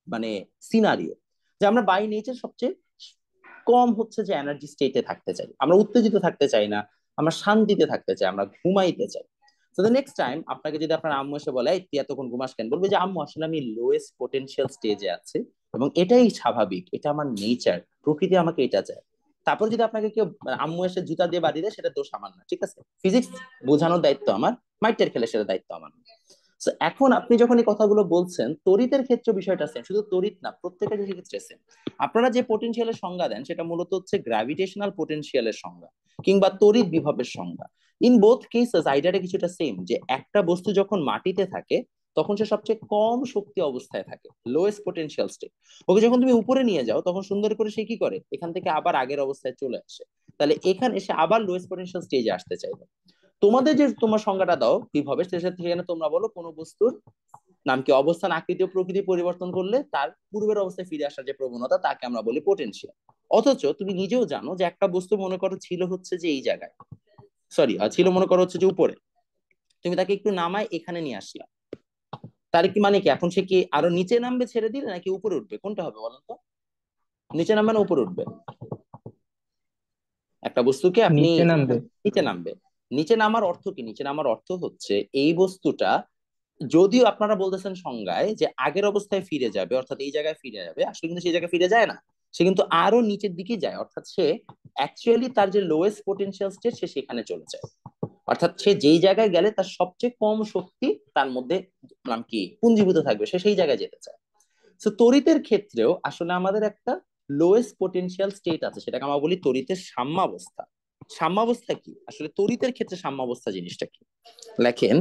মানে সিনারিও, যে আমরা বাই নেচার সবচেয়ে কম হচ্ছে যে এনার্জি স্টেটে থাকতে চাই, আমরা উত্তেজিত থাকতে চাই না, আমরা শান্তিতে থাকতে চাই, আমরা ঘুমাইতে চাই। তো দ্য নেক্সট টাইম আপনাকে যদি আপনার আম্মু এসে বলে তুই এতক্ষণ ঘুমাস কেন, বলবে যে আম্মু আসলে আমি লোয়েস্ট পোটেনশিয়াল স্টেজে আছে, এবং এটাই স্বাভাবিক, এটা আমার নেচার, প্রকৃতি আমাকে এটা চায়। তারপর যদি আপনাকে কেউ আম্মু এসে জুতা দিয়ে বাড়ি দেয়, সেটা দোষ আমার না, ঠিক আছে? ফিজিক্স বোঝানোর দায়িত্ব আমার, মাইটের খেলে সেটা দায়িত্ব আমার না। So, এখন আপনি যখন এই কথাগুলো বলছেন, তড়িতের ক্ষেত্রে বিষয়টা সেম, শুধু তড়িৎ না, প্রত্যেকটা জিনিসের ক্ষেত্রে সেম। আপনারা যে পোটেনশিয়ালের সংজ্ঞা দেন সেটা মূলত হচ্ছে গ্র্যাভিটেশনাল পোটেনশিয়ালের সংজ্ঞা কিংবা তড়িৎ বিভবের সংজ্ঞা। ইন বোথ কেসেস আইডিয়াটা কিছুটা সেম, যে একটা বস্তু যখন মাটিতে থাকে তখন সে সবচেয়ে কম শক্তি অবস্থায় থাকে, লোয়েস্ট পোটেনশিয়াল স্টেট। ওকে যখন তুমি উপরে নিয়ে যাও তখন সুন্দর করে সে কি করে, এখান থেকে আবার আগের অবস্থায় চলে আসে, তাহলে এখানে এসে আবার লোয়েস্ট পোটেনশিয়াল স্টেজে আসতে চাইবে। তোমাদের যে তোমার সংজ্ঞাটা দাও বিভবের, সেখানে তোমরা বলো কোন বস্তুর নাম কি, অবস্থান, আকৃতি ও প্রকৃতি পরিবর্তন করলে তার পূর্বের অবস্থায় ফিরে আসার যে প্রবণতা তাকে আমরা বলি পোটেনশিয়াল। অথচ তুমি নিজেও জানো যে একটা বস্তু মনে করো ছিল হচ্ছে যে এই জায়গায়, সরি ছিল মনে করো হচ্ছে যে উপরে, তুমি তাকে একটু নামায় এখানে নিয়ে আসলা, তার কি মানে কি এখন সে কি আরো নিচে নামবে ছেড়ে দিলে, নাকি উপরে উঠবে, কোনটা হবে বলেন তো? নিচে নামবে না উপরে উঠবে? একটা বস্তুকে আপনি নিচে নামবে। নিচে নামবে। নিচে নামার অর্থ কি? নিচে নামার অর্থ হচ্ছে এই বস্তুটা, যদিও আপনারা বলতেছেন সংজ্ঞায় যে আগের অবস্থায় ফিরে যাবে, অর্থাৎ এই জায়গায় ফিরে যাবে, আসলে কিন্তু সেই জায়গায় ফিরে যায় না, সে কিন্তু আরো নিচের দিকে যায়, অর্থাৎ সে অ্যাকচুয়ালি তার যে লোয়েস্ট পোটেনশিয়াল স্টেট সে সেখানে চলে যায়, অর্থাৎ সে যেই জায়গায় গেলে তার সবচেয়ে কম শক্তি তার মধ্যে নাম কি পুঞ্জীভূত থাকবে, সে সেই জায়গায় যেতে চায়। তো তড়িতের ক্ষেত্রেও আসলে আমাদের একটা লোয়েস্ট পোটেনশিয়াল স্টেট আছে, সেটাকে আমরা বলি তড়িতের সাম্যাবস্থা। সাম্যাবস্থা কি আসলে তড়িতের ক্ষেত্রে? সাম্যাবস্থা জিনিসটা কি লেখেন,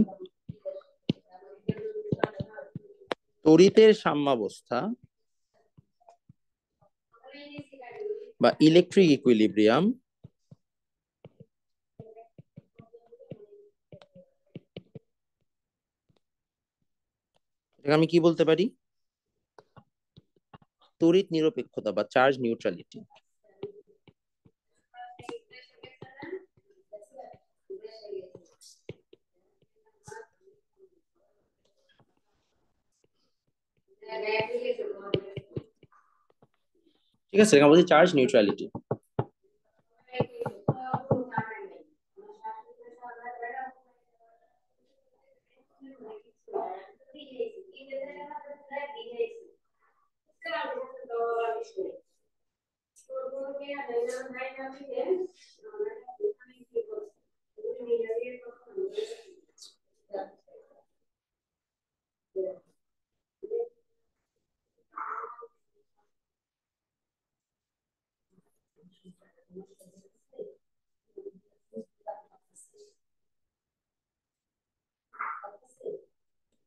তড়িতের সাম্যাবস্থা বা ইলেকট্রিক ইকুইলিব্রিয়াম আমি কি বলতে পারি? তড়িৎ নিরপেক্ষতা বা চার্জ নিউট্রালিটি। ঠিক আছে, এখানে বলছি চার্জ নিউট্রালিটি।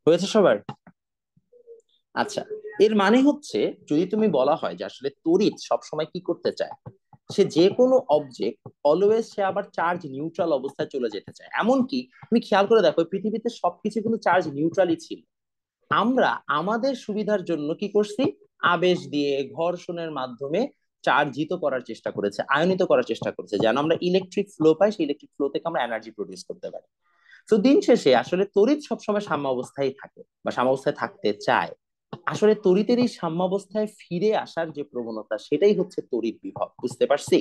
হয়েছে সবার? আচ্ছা, এর মানে হচ্ছে যদি তুমি বলা হয় যে আসলে তড়িৎ সবসময় কি করতে চায়, সে যে কোনো অবজেক্ট অলওয়েজ সে আবার চার্জ নিউট্রাল অবস্থায় চলে যেতে চায়। এমনকি তুমি খেয়াল করে দেখো পৃথিবীতে সবকিছু কিন্তু চার্জ নিউট্রালই ছিল। আমরা আমাদের সুবিধার জন্য কি করছি, আবেশ দিয়ে ঘর্ষণের মাধ্যমে চার্জিত করার চেষ্টা করেছে, আয়নিত করার চেষ্টা করেছে, যেন আমরা ইলেকট্রিক ফ্লো পাই, সেই ইলেকট্রিক ফ্লো থেকে আমরা এনার্জি প্রডিউস করতে পারি। তো দিন শেষে আসলে তড়িৎ সবসময় সাম্য অবস্থায় থাকে বা সাম্যাবস্থায় থাকতে চায়। আসলে তড়িতের এই সাম্যাবস্থায় ফিরে আসার যে প্রবণতা, সেটাই হচ্ছে তড়িৎ বিভব। বুঝতে পারছি?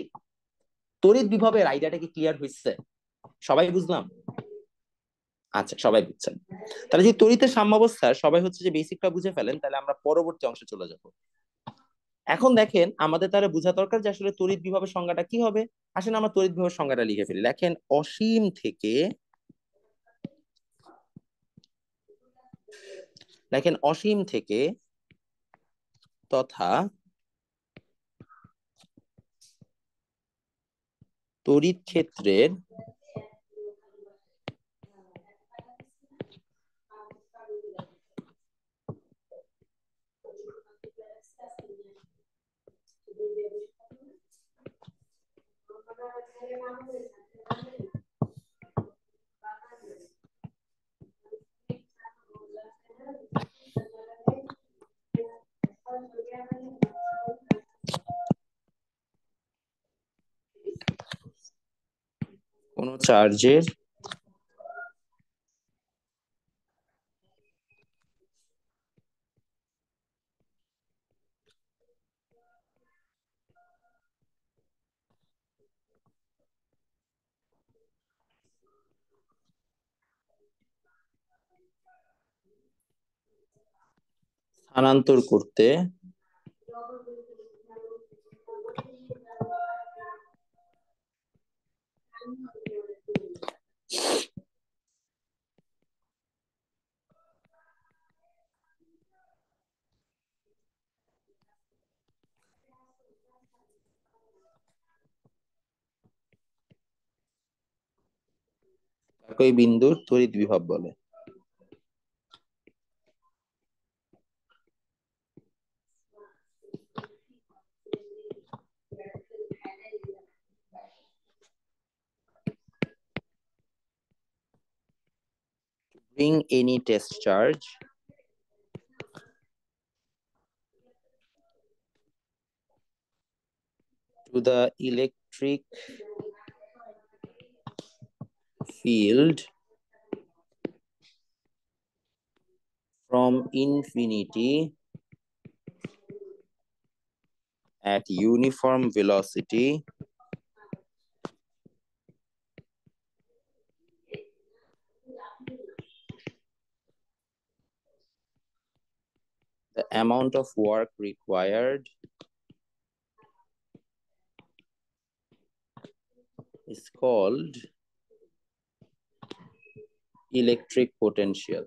তড়িৎ বিভবের আইডিয়াটা কি ক্লিয়ার হয়েছে? সবাই বুঝলাম? আচ্ছা, সবাই বুঝছেন। তাহলে যে তড়িতের সাম্যাবস্থার সবাই হচ্ছে যে বেসিকটা বুঝে ফেলেন, তাহলে আমরা পরবর্তী অংশে চলে যাব। এখন দেখেন আমাদের তাহলে বোঝা দরকার যে আসলে তড়িৎ বিভবের সংজ্ঞাটা কি হবে। আসেন আমরা তড়িৎ বিভবের সংজ্ঞাটা লিখে ফেলি। লেখেন অসীম থেকে, লেখেন অসীম থেকে তথা তড়িৎ ক্ষেত্রের কোন চার্জের স্থানান্তর করতে একই বিন্দুর তড়িৎ বিভব বলে। Bring any test charge to the electric field from infinity at uniform velocity the amount of work required is called electric potential.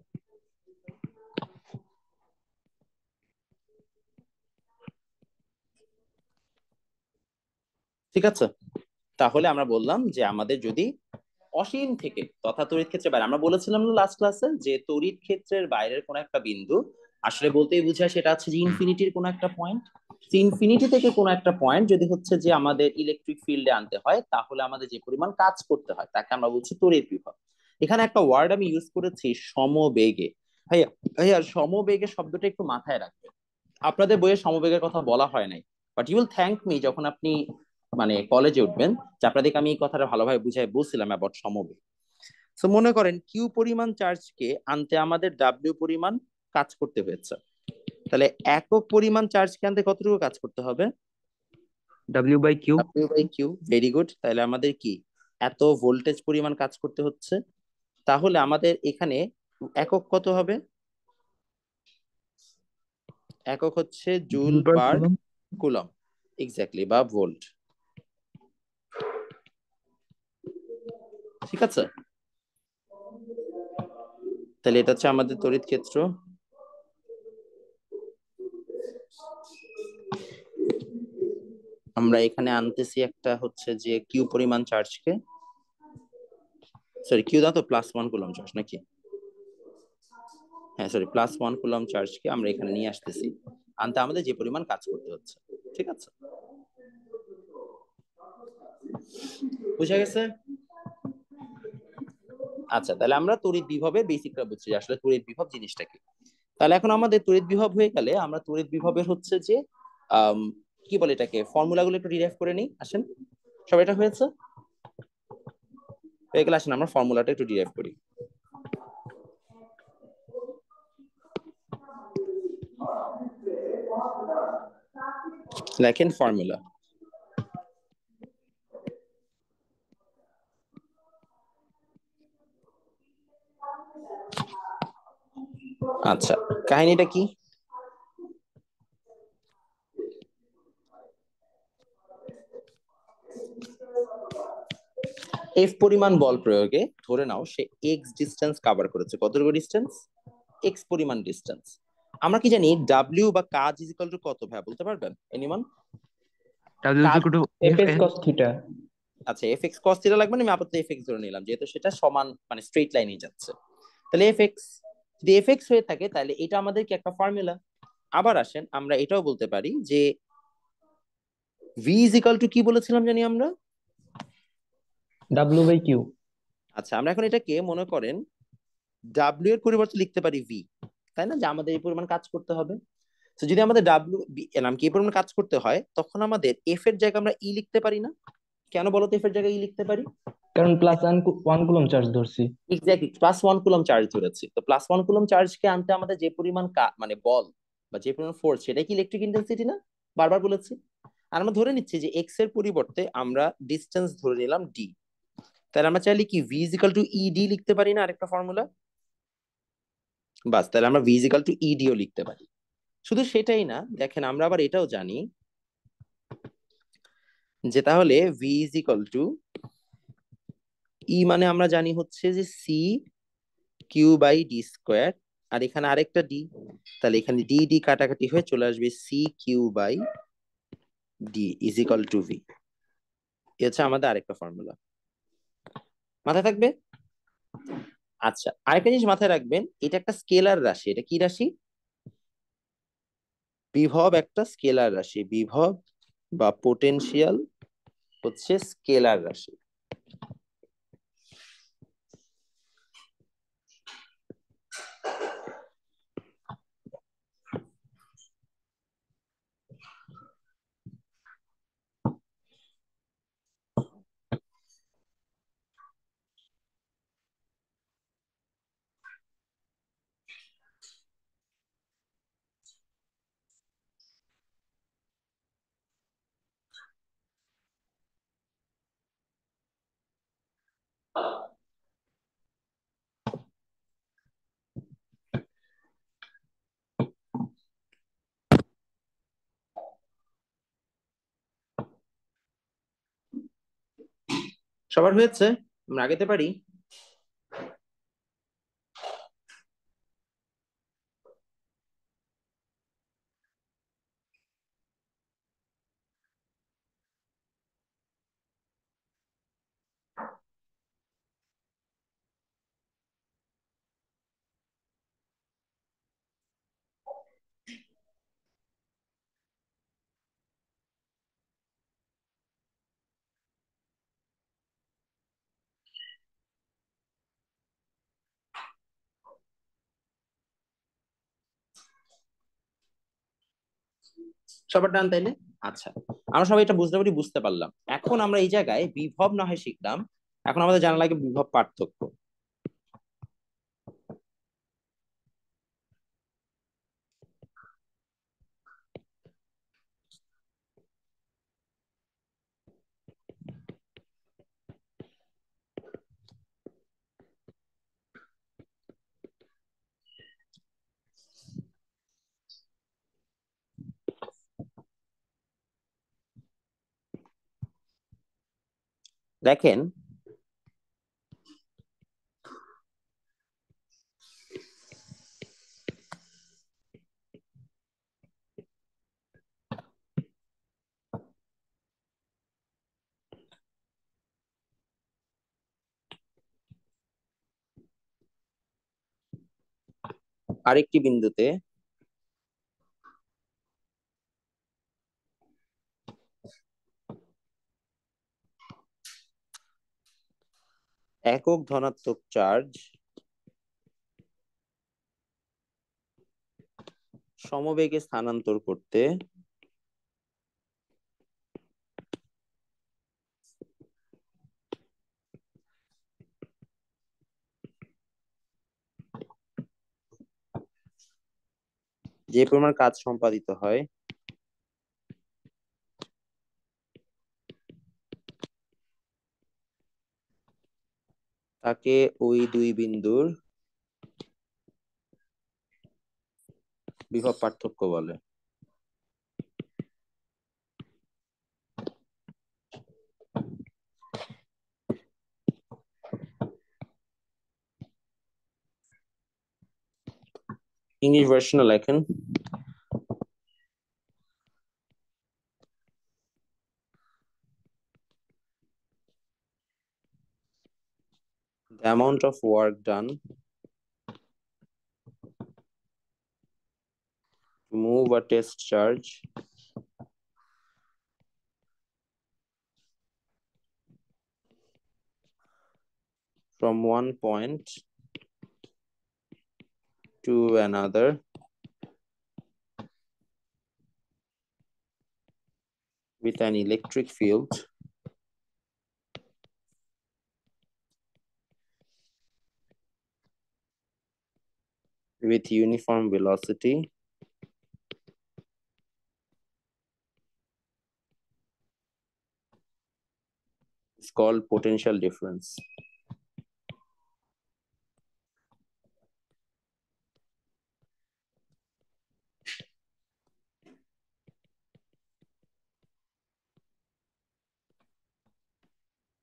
ঠিক আছে, তাহলে আমরা বললাম যে আমাদের যদি অসীম থেকে তথা তড়িৎ ক্ষেত্রের বাইরে, আমরা বলেছিলাম না লাস্ট ক্লাসে যে তড়িৎ ক্ষেত্রের বাইরের কোন একটা বিন্দু আসলে বলতেই বোঝায় সেটা হচ্ছে যে ইনফিনিটির কোন একটা পয়েন্ট। ইনফিনিটি থেকে কোনো একটা পয়েন্ট যদি হচ্ছে যে আমাদের ইলেকট্রিক ফিল্ডে আনতে হয়, তাহলে আমাদের যে পরিমাণ কাজ করতে হয় তাকে আমরা বলছি তড়িৎ বিভব। এখানে একটা ওয়ার্ড আমি ইউজ করেছি, সমবেগে। ভাইয়া, ভাইয়া সমবেগে শব্দটা একটু মাথায় রাখবেন। আপনাদের বইয়ে সমবেগের কথা বলা হয় নাই, but you will thank me যখন আপনি মানে কলেজে উঠবেন, যে আপনাদেরকে আমি এই কথাটা ভালোভাবে বুঝাই বলছিলাম অ্যাবাউট সমবেগ। তো মনে করেন কিউ পরিমাণ চার্জকে আনতে আমাদের ডাব্লিউ পরিমাণ কাজ করতে হয়েছে, তাহলে একক পরিমাণ চার্জকে আনতে কতটুকু কাজ করতে হবে? W/Q। W by Q, very good. তাহলে আমাদের কি এত ভোল্টেজ পরিমাণ কাজ করতে হচ্ছে, তাহলে আমাদের এখানে একক কত হবে? একক হচ্ছে জুল জুল পার পার কুলম্ব। কুলম, এক্স্যাক্টলি, বা ভোল্ট। ঠিক আছে, তাহলে এটা হচ্ছে আমাদের তড়িৎ ক্ষেত্র। আমরা এখানে আনতেছি একটা হচ্ছে যে কিউ পরিমাণ চার্জকে, সরি কিউ দাও তো, +1 কুলম চার্জ নাকি? হ্যাঁ সরি, +1 কুলম চার্জকে আমরা এখানে নিয়ে আসতেছি আনতে আমাদের যে পরিমাণ কাজ করতে হচ্ছে। ঠিক আছে, বুঝা গেছে? আচ্ছা, তাহলে আমরা তড়িৎ বিভবের বেসিকটা বুঝছি, আসলে তড়িৎ বিভব জিনিসটা কি। তাহলে এখন আমাদের তড়িৎ বিভব হয়ে গেলে আমরা তড়িৎ বিভবের হচ্ছে যে আম, কি বলে এটাকে, ফর্মুলাগুলো একটু ডিরাইভ করে নিই, আসেন। সব এটা হয়েছে, হয়ে গেলে আসেন আমরা ফর্মুলাটা একটু ডিরাইভ করি। লেখেন ফর্মুলা। আচ্ছা, কাহিনীটা কি? এফ পরিমাণ বল প্রয়োগে ধরে নাও সে এক্স ডিস্টেন্স কভার করেছে। কতটুকু ডিস্টেন্স? এক্স পরিমাণ ডিস্টেন্স। আমরা কি জানি ডাব্লিউ বা কাজ ইজ ইকুয়াল টু কত, ভাই বলতে পারবেন এনিওয়ান? কাজ, F S W/F/S। Cos theta. আচ্ছা এফ এক্স কস থিটা লাগবে না, আমি আপাতত এফ এক্স ধরে নিলাম যেহেতু সেটা সমান মানে স্ট্রেট লাইনে যাচ্ছে। তাহলে এফ এক্স, যদি এফ এক্স হয়ে থাকে তাহলে এটা আমাদের কি একটা ফর্মুলা। আবার আসেন আমরা এটাও বলতে পারি যে ভি ইজ ইকুয়াল টু কি বলেছিলাম জানি আমরা? W/Q। আচ্ছা, আমরা এখন এটাকে মনে করেন ডাব্লিউ এর পরিবর্তে লিখতে পারি ভি, তাই না, যে আমাদের এই পরিমাণ কাজ করতে হবে। তো যদি আমাদের ডাব্লিউ নাম কি এই পরিমাণ কাজ করতে হয়, তখন আমাদের এফ এর জায়গায় আমরা ই লিখতে পারি না? কেন বলো তো এফ এর জায়গায় ই লিখতে পারি? কারণ +1 কুলম্ব চার্জ ধরছি। এক্স্যাক্টলি, +1 কুলম চার্জ ধরেছি, তো +1 কুলম চার্জকে আনতে আমাদের যে পরিমাণ মানে বল বা যে পরিমাণ ফোর্স, সেটাই কি ইলেকট্রিক ইন্টেন্সিটি না? বারবার বলেছি। আর আমরা ধরে নিচ্ছি যে এক্স এর পরিবর্তে আমরা ডিস্টেন্স ধরে নিলাম ডি, তাহলে আমরা চাইলে কি V is equal to E D লিখতে পারি না, আরেকটা ফর্মুলা। বাস, তাহলে আমরা ভি ইজ ইকাল টু ইডিও লিখতে পারি। শুধু সেটাই না, দেখেন আমরা আবার এটাও জানি যে তাহলে V is equal to E, মানে আমরা জানি হচ্ছে যে C Q by D square, আর এখানে আরেকটা ডি, তাহলে এখানে ডি ডি কাটাকাটি হয়ে চলে আসবে C Q by D is equal to V. এ হচ্ছে আমাদের আরেকটা ফর্মুলা, মাথায় থাকবে। আচ্ছা, আরেকটা জিনিস মাথায় রাখবেন, এটা একটা স্কেলার রাশি। এটা কি রাশি? বিভব একটা স্কেলার রাশি। বিভব বা পোটেনশিয়াল হচ্ছে স্কেলার রাশি। সবার হয়েছে? আমরা আগাতে পারি। সবার ডান তাইলে? আচ্ছা, আমরা সবাই এটা বুঝতে পারলাম। এখন আমরা এই জায়গায় বিভব না হয় শিখলাম, এখন আমাদের জানা লাগে বিভব পার্থক্য। দেখেন, আরেকটি বিন্দুতে একক ধনাত্মক চার্জ সমবেগে স্থানান্তর করতে যে পরিমাণ কাজ সম্পাদিত হয় তাকে ওই দুই বিন্দুর বিভব পার্থক্য বলে। ইংলিশ ভার্সনে লেখেন, the amount of work done to move a test charge from one point to another with an electric field with uniform velocity is called potential difference.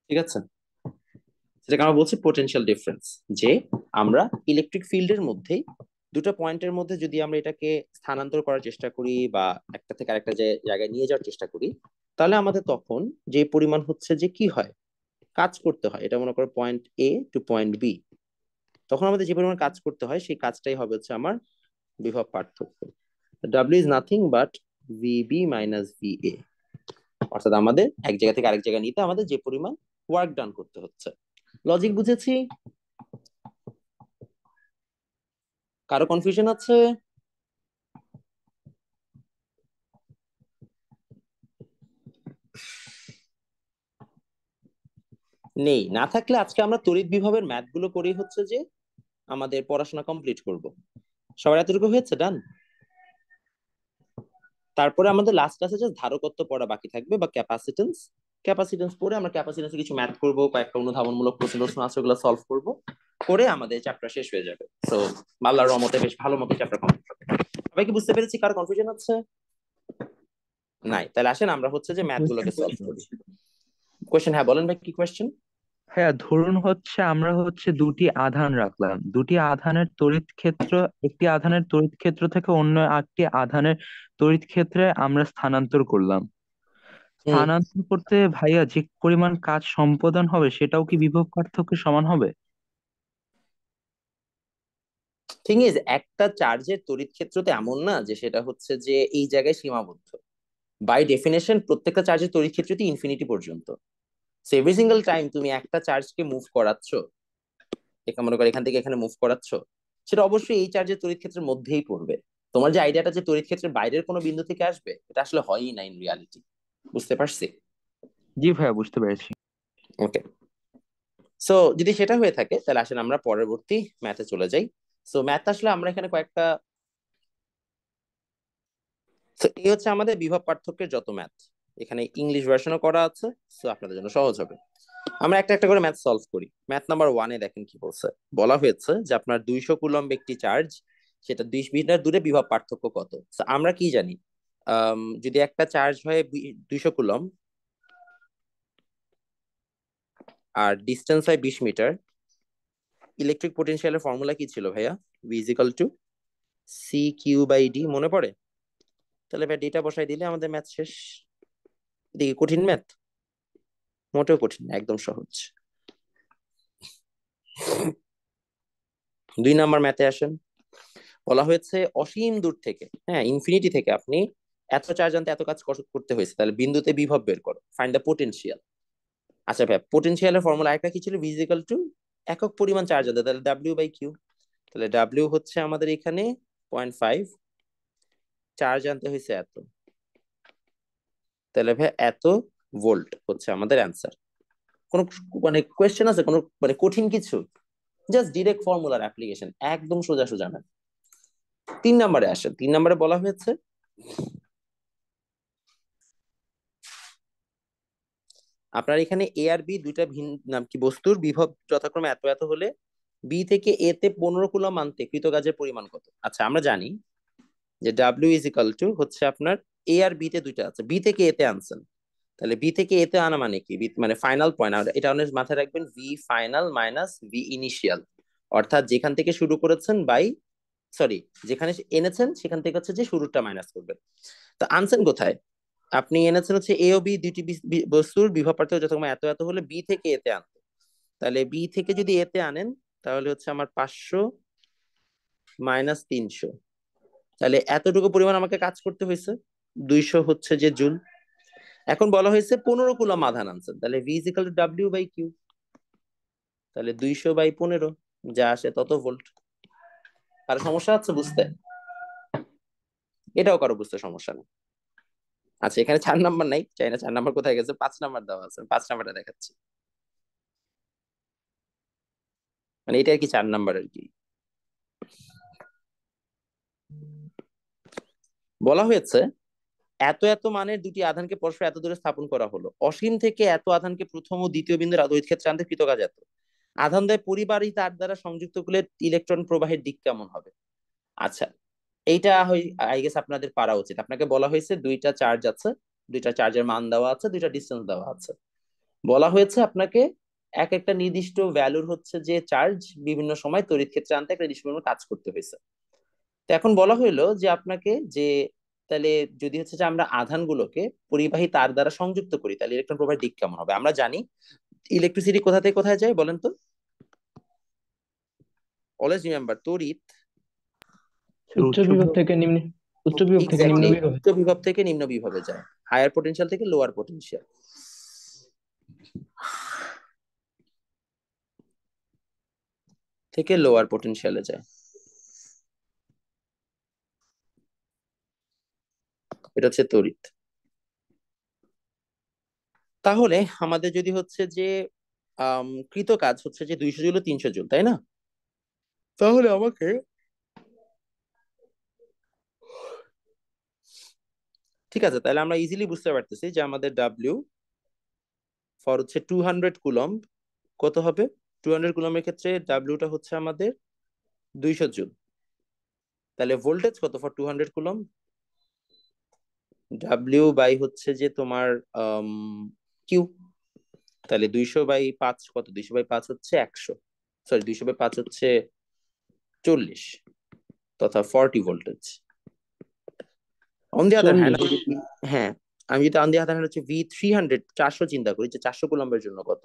ঠিক আছে, সেটাকে আমরা বলছি পোটেনশিয়াল ডিফারেন্স। যে আমরা ইলেকট্রিক ফিল্ডের মধ্যেই দুটো পয়েন্টের মধ্যে যদি আমরা এটাকে স্থানান্তর করার চেষ্টা করি বা একটা থেকে আরেকটা জায়গায় নিয়ে যাওয়ার চেষ্টা করি, তাহলে আমাদের তখন যে পরিমাণ হচ্ছে যে কি হয়, কাজ করতে হয়, এটা মনে করো পয়েন্ট এ টু পয়েন্ট বি, তখন আমাদের যে পরিমাণ কাজ করতে হয় সেই কাজটাই হবে হচ্ছে আমার বিভব পার্থক্য। W is nothing but VB minus VA, অর্থাৎ আমাদের এক জায়গা থেকে আরেক জায়গায় নিতে আমাদের যে পরিমাণ ওয়ার্ক ডান করতে হচ্ছে। লজিক বুঝেছি? কারো কনফিউশন আছে? নেই, না থাকলে আজকে আমরা তড়িৎ বিভবের ম্যাথ গুলো করেই হচ্ছে যে আমাদের পড়াশোনা কমপ্লিট করব। সবার এতটুকু হয়েছে? ডান। তারপরে আমাদের লাস্ট ক্লাসে জাস্ট ধারকত্ব পড়া বাকি থাকবে বা ক্যাপাসিটেন্স। ক্যাপাসিটেন্স পড়ে আমরা ক্যাপাসিটেন্সে কিছু ম্যাথ করব, কয়েকটা অনুধাবনমূলক প্রশ্ন আছে ওগুলো সলভ করব, করে আমাদের চ্যাপ্টার শেষ হয়ে যাবে। তো আল্লাহর রহমতে বেশ ভালো মতো চ্যাপ্টার কমপ্লিট হবে। সবাই কি বুঝতে পেরেছি? কার কনফিউশন আছে? নাই? তাহলে আসেন আমরা হচ্ছে যে ম্যাথ গুলোকে সলভ করি। কোয়েশ্চেন, হ্যাঁ বলেন ভাই, কি কোয়েশ্চেন? হ্যাঁ, ধরুন আমরা দুটি আধান রাখলাম। দুটি আধানের তড়িৎ ক্ষেত্র, একটি আধানের তড়িৎ ক্ষেত্র থেকে অন্য একটি আধানের তড়িৎ ক্ষেত্রে আমরা স্থানান্তর করলাম। স্থানান্তর করতে ভাইয়া যে পরিমাণ কাজ সম্পাদন হবে সেটাও কি বিভব পার্থক্যের সমান হবে? থিং ইজ, একটা চার্জের তড়িৎ ক্ষেত্র তো এমন না যে সেটা হচ্ছে যে এই জায়গায় সীমাবদ্ধ। বাই ডেফিনেশন প্রত্যেকটা চার্জের তড়িৎ ক্ষেত্রটি ইনফিনিটি পর্যন্ত। এভরি সিঙ্গেল টাইম তুমি একটা চার্জকে মুভ করাচ্ছ, মনে করো এখান থেকে এখানে মুভ করাচ্ছ, সেটা অবশ্যই এই চার্জের তড়িৎ ক্ষেত্রের মধ্যেই পড়বে। তোমার যে আইডিয়াটা যে তড়িৎ ক্ষেত্রের বাইরের কোনো বিন্দু থেকে আসবে, এটা আসলে হয়ই না ইন রিয়ালিটি। বুঝতে পারছি? জি ভাইয়া, বুঝতে পেরেছি। ওকে, সো যদি সেটা হয়ে থাকে তাহলে আসলে আমরা পরবর্তী ম্যাথে চলে যাই। সো ম্যাথ আসলে আমরা এখানে কয়েকটা, সো এই হচ্ছে আমাদের বিভব পার্থক্যের যত ম্যাথ, এখানে ইংলিশ ভার্সনও করা আছে, সো আপনাদের জন্য সহজ হবে। আমরা একটা একটা করে ম্যাথ সলভ করি। ম্যাথ নাম্বার 1-এ দেখেন কি বলছে। বলা হয়েছে যে আপনার 200 কুলম্ব একটি চার্জ, সেটা 20 মিটার দূরে বিভব পার্থক্য কত। So, আমরা কি জানি, যদি একটা চার্জ হয় 200 কুলম্ব আর ডিস্টেন্স হয় 20 মিটার, ইলেকট্রিক পোটেনশিয়ালের ফর্মুলা কি ছিল ভাইয়া? V is equal to CQ/D, মনে পড়ে? তাহলে ভাই ডিটা বসাই দিলে আমাদের ম্যাথ শেষ। দেখি কঠিন ম্যাথ? মোটেও কঠিন না, একদম সহজ। 2 নাম্বার ম্যাথে আসেন। বলা হয়েছে অসীম দূর থেকে, হ্যাঁ ইনফিনিটি থেকে আপনি এত চার্জ আনতে এত কাজ করতে হয়েছে, তাহলে বিন্দুতে বিভব বের করো, ফাইন্ড দ্য পোটেনশিয়াল। আচ্ছা ভাই, পোটেনশিয়ালের ফর্মুলা একটা কি ছিল? V is equal to একক পরিমাণ চার্জ আনতে, তাহলে W/Q। তাহলে W হচ্ছে আমাদের এখানে 0.5, চার্জ আনতে হয়েছে এত, তাহলে ভাই এত ভোল্ট হচ্ছে আমাদের অ্যান্সার। কোনো মানে কোয়েশ্চেন আছে, কোনো মানে কঠিন কিছু? জাস্ট ডিরেক্ট ফর্মুলার অ্যাপ্লিকেশন, একদম সোজা সোজা না। 3 নম্বরে আসেন। 3 নম্বরে বলা হয়েছে আপনার এখানে এ আর বি দুইটা ভিন্ন নাম কি বস্তুর বিভব যথাক্রমে এত এত হলে বি থেকে এ তে 15 কুলম্ব আনতে কৃত কাজের পরিমাণ কত। আচ্ছা আমরা জানি যে ডাব্লিউ ইজ ইকাল টু হচ্ছে আপনার এ আর বি তে দুইটা আছে, বি থেকে এ তে আনছেন, তাহলে বি থেকে এ তে আনা মানে কি? মানে ফাইনাল পয়েন্ট, এটা অনেক মাথায় রাখবেন, V final minus V initial. অর্থাৎ যেখান থেকে শুরু করেছেন বাই, সরি যেখানে এনেছেন সেখান থেকে হচ্ছে যে শুরুটা মাইনাস করবেন। তো আনছেন কোথায়? আপনি এনেছেন হচ্ছে এ ও বি দুইটি বস্তুর বিভব পার্থক্য যথাক্রমে এত এত হলে বি থেকে এতে আনতে, তাহলে বি থেকে যদি এতে আনেন তাহলে হচ্ছে আমার 500 মাইনাস 300, তাহলে এতটুকু পরিমাণ আমাকে কাজ করতে হয়েছে, 200 হচ্ছে যে জুল। এখন বলা হয়েছে 15 কুলম্ব আধান আনছেন, তাহলে V is equal two W/Q, তাহলে 200/15 যা আসে তত ভোল্ট। আর সমস্যা হচ্ছে বুঝতে? এটাও কারো বুঝতে সমস্যা নেই। আচ্ছা এখানে 4 নাম্বার নাই, চাই না 4 নাম্বার কোথায় গেছে, 5 নাম্বার দেওয়া আছে, 5 নাম্বারটা দেখাচ্ছি। মানে এটা আর কি 4 নাম্বার আর কি। বলা হয়েছে এত এত মানের দুটি আধানকে পরস্পর এত দূরে স্থাপন করা হলো, অসীম থেকে এত আধানকে প্রথম ও দ্বিতীয় বিন্দুর তড়িৎ ক্ষেত্রে আনতে কৃতকাজ এত। আধান দ্বয় পরিবাহী তার দ্বারা সংযুক্ত করলে ইলেকট্রন প্রবাহের দিক কেমন হবে? আচ্ছা এইটা আই গেস আপনাদের পারা উচিত। আপনাকে বলা হয়েছে দুইটা চার্জ আছে, দুইটা চার্জের মান দেওয়া আছে, দুইটা ডিসটেন্স দেওয়া আছে। বলা হয়েছে আপনাকে এক একটা নির্দিষ্ট ভ্যালুর হচ্ছে যে চার্জ বিভিন্ন সময় তড়িৎ ক্ষেত্রে আনতে একটা নির্দিষ্ট পরিমাণ কাজ করতে হয়েছে। তো এখন বলা হইলো যে আপনাকে যে, তাহলে যদি হচ্ছে যে আমরা আধানগুলোকে পরিবাহী তার দ্বারা সংযুক্ত করি তাহলে ইলেকট্রন প্রবাহের দিক কেমন হবে? আমরা জানি ইলেকট্রিসিটি কোথা থেকে কোথায় যায় বলেন তো? অলওয়েজ রিমেম্বার, তড়িৎ উচ্চ বিভব থেকে নিম্ন, উচ্চ বিভব থেকে নিম্ন এক্স্যাক্টলি বিভবে। উচ্চ বিভব থেকে নিম্ন বিভবে যায়, হায়ার পটেনশিয়াল থেকে লোয়ার পটেনশিয়াল। থেকে লোয়ার পটেনশিয়ালে যায়, এটা হচ্ছে তড়িৎ। তাহলে আমাদের যদি হচ্ছে যে কৃত কাজ হচ্ছে যে 200 জুল 300 জুল, তাই না? তাহলে আমাকে, ঠিক আছে তাহলে আমরা ইজিলি বুঝতে পারতেছি যে আমাদের ডাব্লিউ ফর হচ্ছে 200 কুলম্ব কত হবে? 200 কুলম্বের ক্ষেত্রে ডাব্লিউটা হচ্ছে আমাদের 200 জুল। তাহলে ভোল্টেজ কত ফর 200 কুলম্ব? ডাব্লিউ বাই হচ্ছে যে তোমার কিউ, তাহলে 200/5 কত? 200/5 হচ্ছে 100, সরি 200/5 হচ্ছে 40, তথা 40 voltage. On the other hand, 40। হ্যাঁ আমি যদি অন দি আদার হ্যান্ড হচ্ছে V300 400 চিন্তা করি যে 400 কুলম্বের জন্য কত,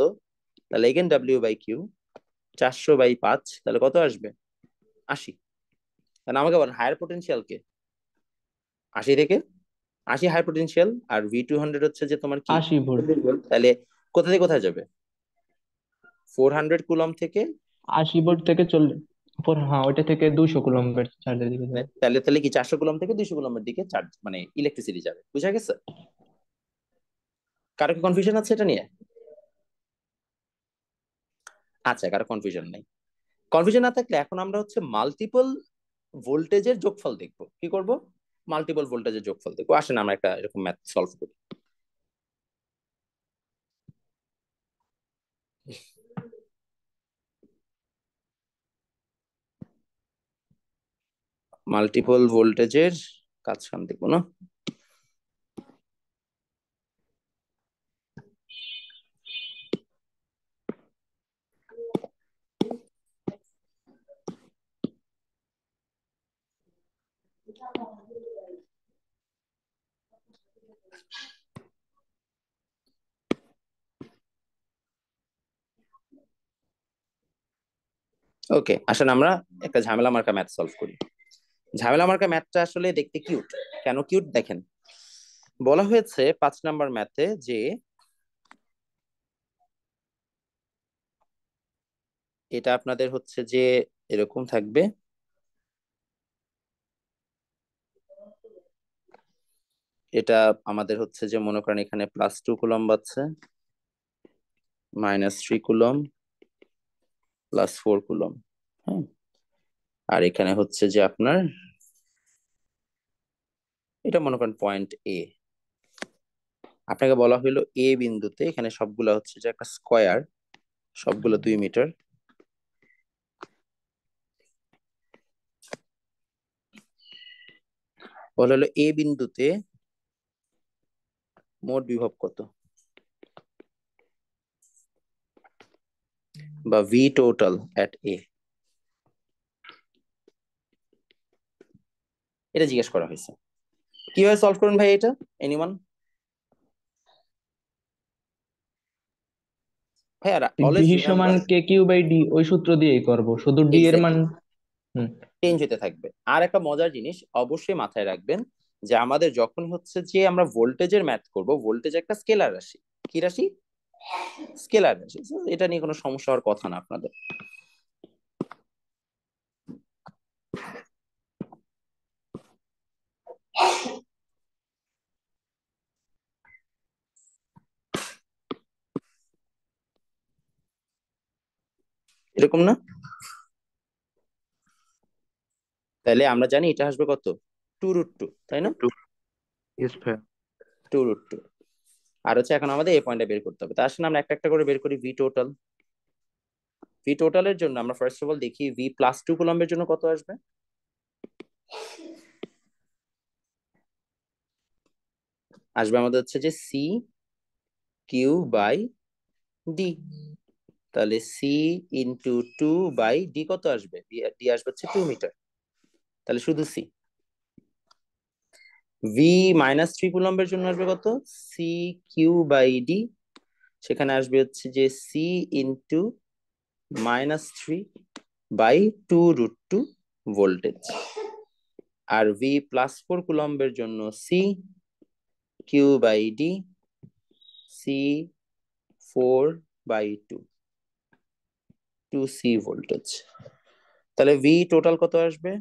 তাহলে এগেন W/Q 400/5, তাহলে কত আসবে? 80। তাহলে আমাকে বলেন হায়ার পটেনশিয়াল কে? 80 থেকে 80 হাই পটেনশিয়াল, আর V200 হচ্ছে যে তোমার কি? 80 ভোল্ট। তাহলে কোথা থেকে কোথায় যাবে? 400 কুলম্ব থেকে 80 ভোল্ট থেকে 40। হ্যাঁ, ওইটা থেকে 200 কুলম্বের চার্জের দিকে যাবে। তাহলে তাহলে কি 400 কুলম্ব থেকে 200 কুলম্বের দিকে চার্জ মানে ইলেকট্রিসিটি যাবে, বুঝা গেছে? কারো কি কনফিউশন আছে এটা নিয়ে? আচ্ছা, কারো কনফিউশন নেই। কনফিউশন না থাকলে এখন আমরা হচ্ছে মাল্টিপল ভোল্টেজের যোগফল দেখবো। কি করব? মাল্টিপল ভোল্টেজের যোগফল দেখবো। আসেন আমরা একটা এরকম ম্যাথ সলভ করি। মাল্টিপল ভোল্টেজের কাজ কাম দেখবো না? ওকে, আসেন আমরা একটা ঝামেলা মার্কা ম্যাথ সলভ করি। ঝামেলা মার্কা ম্যাথটা আসলে দেখতে কিউট। কেন কিউট দেখেন, বলা হয়েছে 5 নাম্বার ম্যাথে যে এটা আপনাদের হচ্ছে যে এরকম থাকবে, এটা আমাদের হচ্ছে যে মনে করেন এখানে +2 কুলম্ব আছে, -3 কুলম্ব, +4 কুলম্ব। হ্যাঁ, আর এখানে হচ্ছে যে আপনার এটা মনে করেন পয়েন্ট এ। আপনাকে বলা হলো এ বিন্দুতে এখানে সবগুলো হচ্ছে যে একটা স্কয়ার, সবগুলো 2 মিটার। বলা হলো এ বিন্দুতে মোট বিভব কত, বা ভি টোটাল এট এ, এটা জিজ্ঞেস করা হয়েছে। কিভাবে সলভ করুন ভাই এটা? এনিওয়ান? ভাই অলওয়েজ ভি সমান remember, K Q by D, ওই সূত্র দিয়েই করব, শুধু ডি এর মান। এক্স্যাক্টলি হুম। চেঞ্জ হতে থাকবে। আর একটা মজার জিনিস অবশ্যই মাথায় রাখবেন যে আমাদের যখন হচ্ছে যে আমরা ভোল্টেজের ম্যাথ করব, ভোল্টেজ একটা স্কেলার রাশি। কি রাশি? স্কেলার রাশি। So, এটা নিয়ে কোনো সমস্যা হওয়ার কথা না আপনাদের। এরকম না? তাহলে আমরা জানি এটা আসবে কত, 2√2, তাই না? ইয়েস ভাইয়া। 2√2। আর হচ্ছে এখন আমাদের এই পয়েন্টটা বের করতে হবে। তা আসলে আমরা একটা একটা করে বের করি। ভি টোটাল, ভি টোটালের জন্য আমরা ফার্স্ট অফ অল দেখি ভি +2 কুলম্বের জন্য কত আসবে। আসবে আমাদের হচ্ছে যে সি কিউ বাই ডি। তাহলে সি ইন্টু 2/d কত আসবে? ডি আসবে হচ্ছে 2 মিটার। তাহলে শুধু সি। ভি -3 কুলম্বের জন্য আসবে কত? C Q by D. সেখানে আসবে হচ্ছে যে সি ইন্টু -3/2√2 ভোল্টেজ। আর ভি +4 কুলম্বের জন্য C Q by D, C 4/2, 2c voltage. তাহলে ভি টোটাল কত আসবে?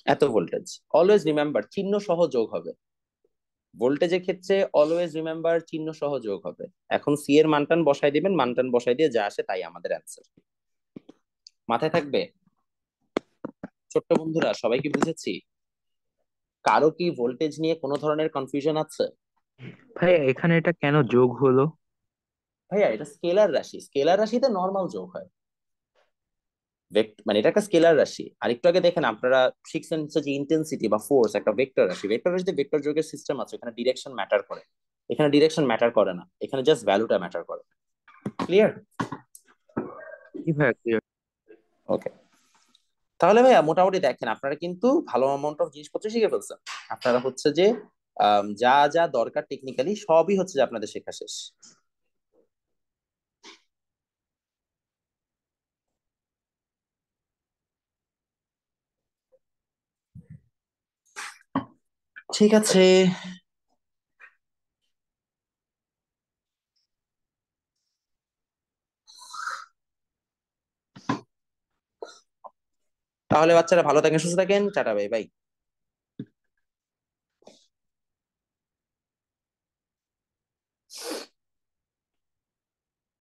এত ভোল্টেজ। অলওয়েজ রিমেম্বার চিহ্ন সহ যোগ হবে। ভোল্টেজের ক্ষেত্রে অলওয়েজ রিমেম্বার চিহ্ন সহ যোগ হবে। এখন সি এর মানটান বসাই দিবেন, মানটান বসাই দিয়ে যা আসে তাই আমাদের অ্যান্সার। মাথায় থাকবে? ছোট্ট বন্ধুরা সবাই কি বুঝেছি? কারো কি ভোল্টেজ নিয়ে কোনো ধরনের কনফিউশন আছে? ভাই এখানে এটা কেন যোগ হলো? ভাইয়া এটা স্কেলার রাশি, স্কেলার রাশিতে নর্মাল যোগ হয়। মানে এটা একটা স্কেলার রাশি। আর একটু আগে দেখেন আপনারা শিখছেন হচ্ছে যে ইন্টেন্সিটি বা ফোর্স একটা ভেক্টর রাশি। ভেক্টর রাশিতে ভেক্টর যোগের সিস্টেম আছে, এখানে ডিরেকশন ম্যাটার করে। এখানে ডিরেকশন ম্যাটার করে না, এখানে জাস্ট ভ্যালুটা ম্যাটার করে। ক্লিয়ার? কি ভাই clear? ওকে, তাহলে ভাইয়া মোটামুটি দেখেন আপনারা কিন্তু ভালো অ্যামাউন্ট অফ জিনিসপত্র শিখে ফেলছেন। আপনারা হচ্ছে যে যা যা দরকার টেকনিক্যালি সবই হচ্ছে যে আপনাদের শেখা শেষ। ঠিক আছে, তাহলে বাচ্চারা ভালো থাকেন, সুস্থ থাকেন, টাটা, বাই বাই।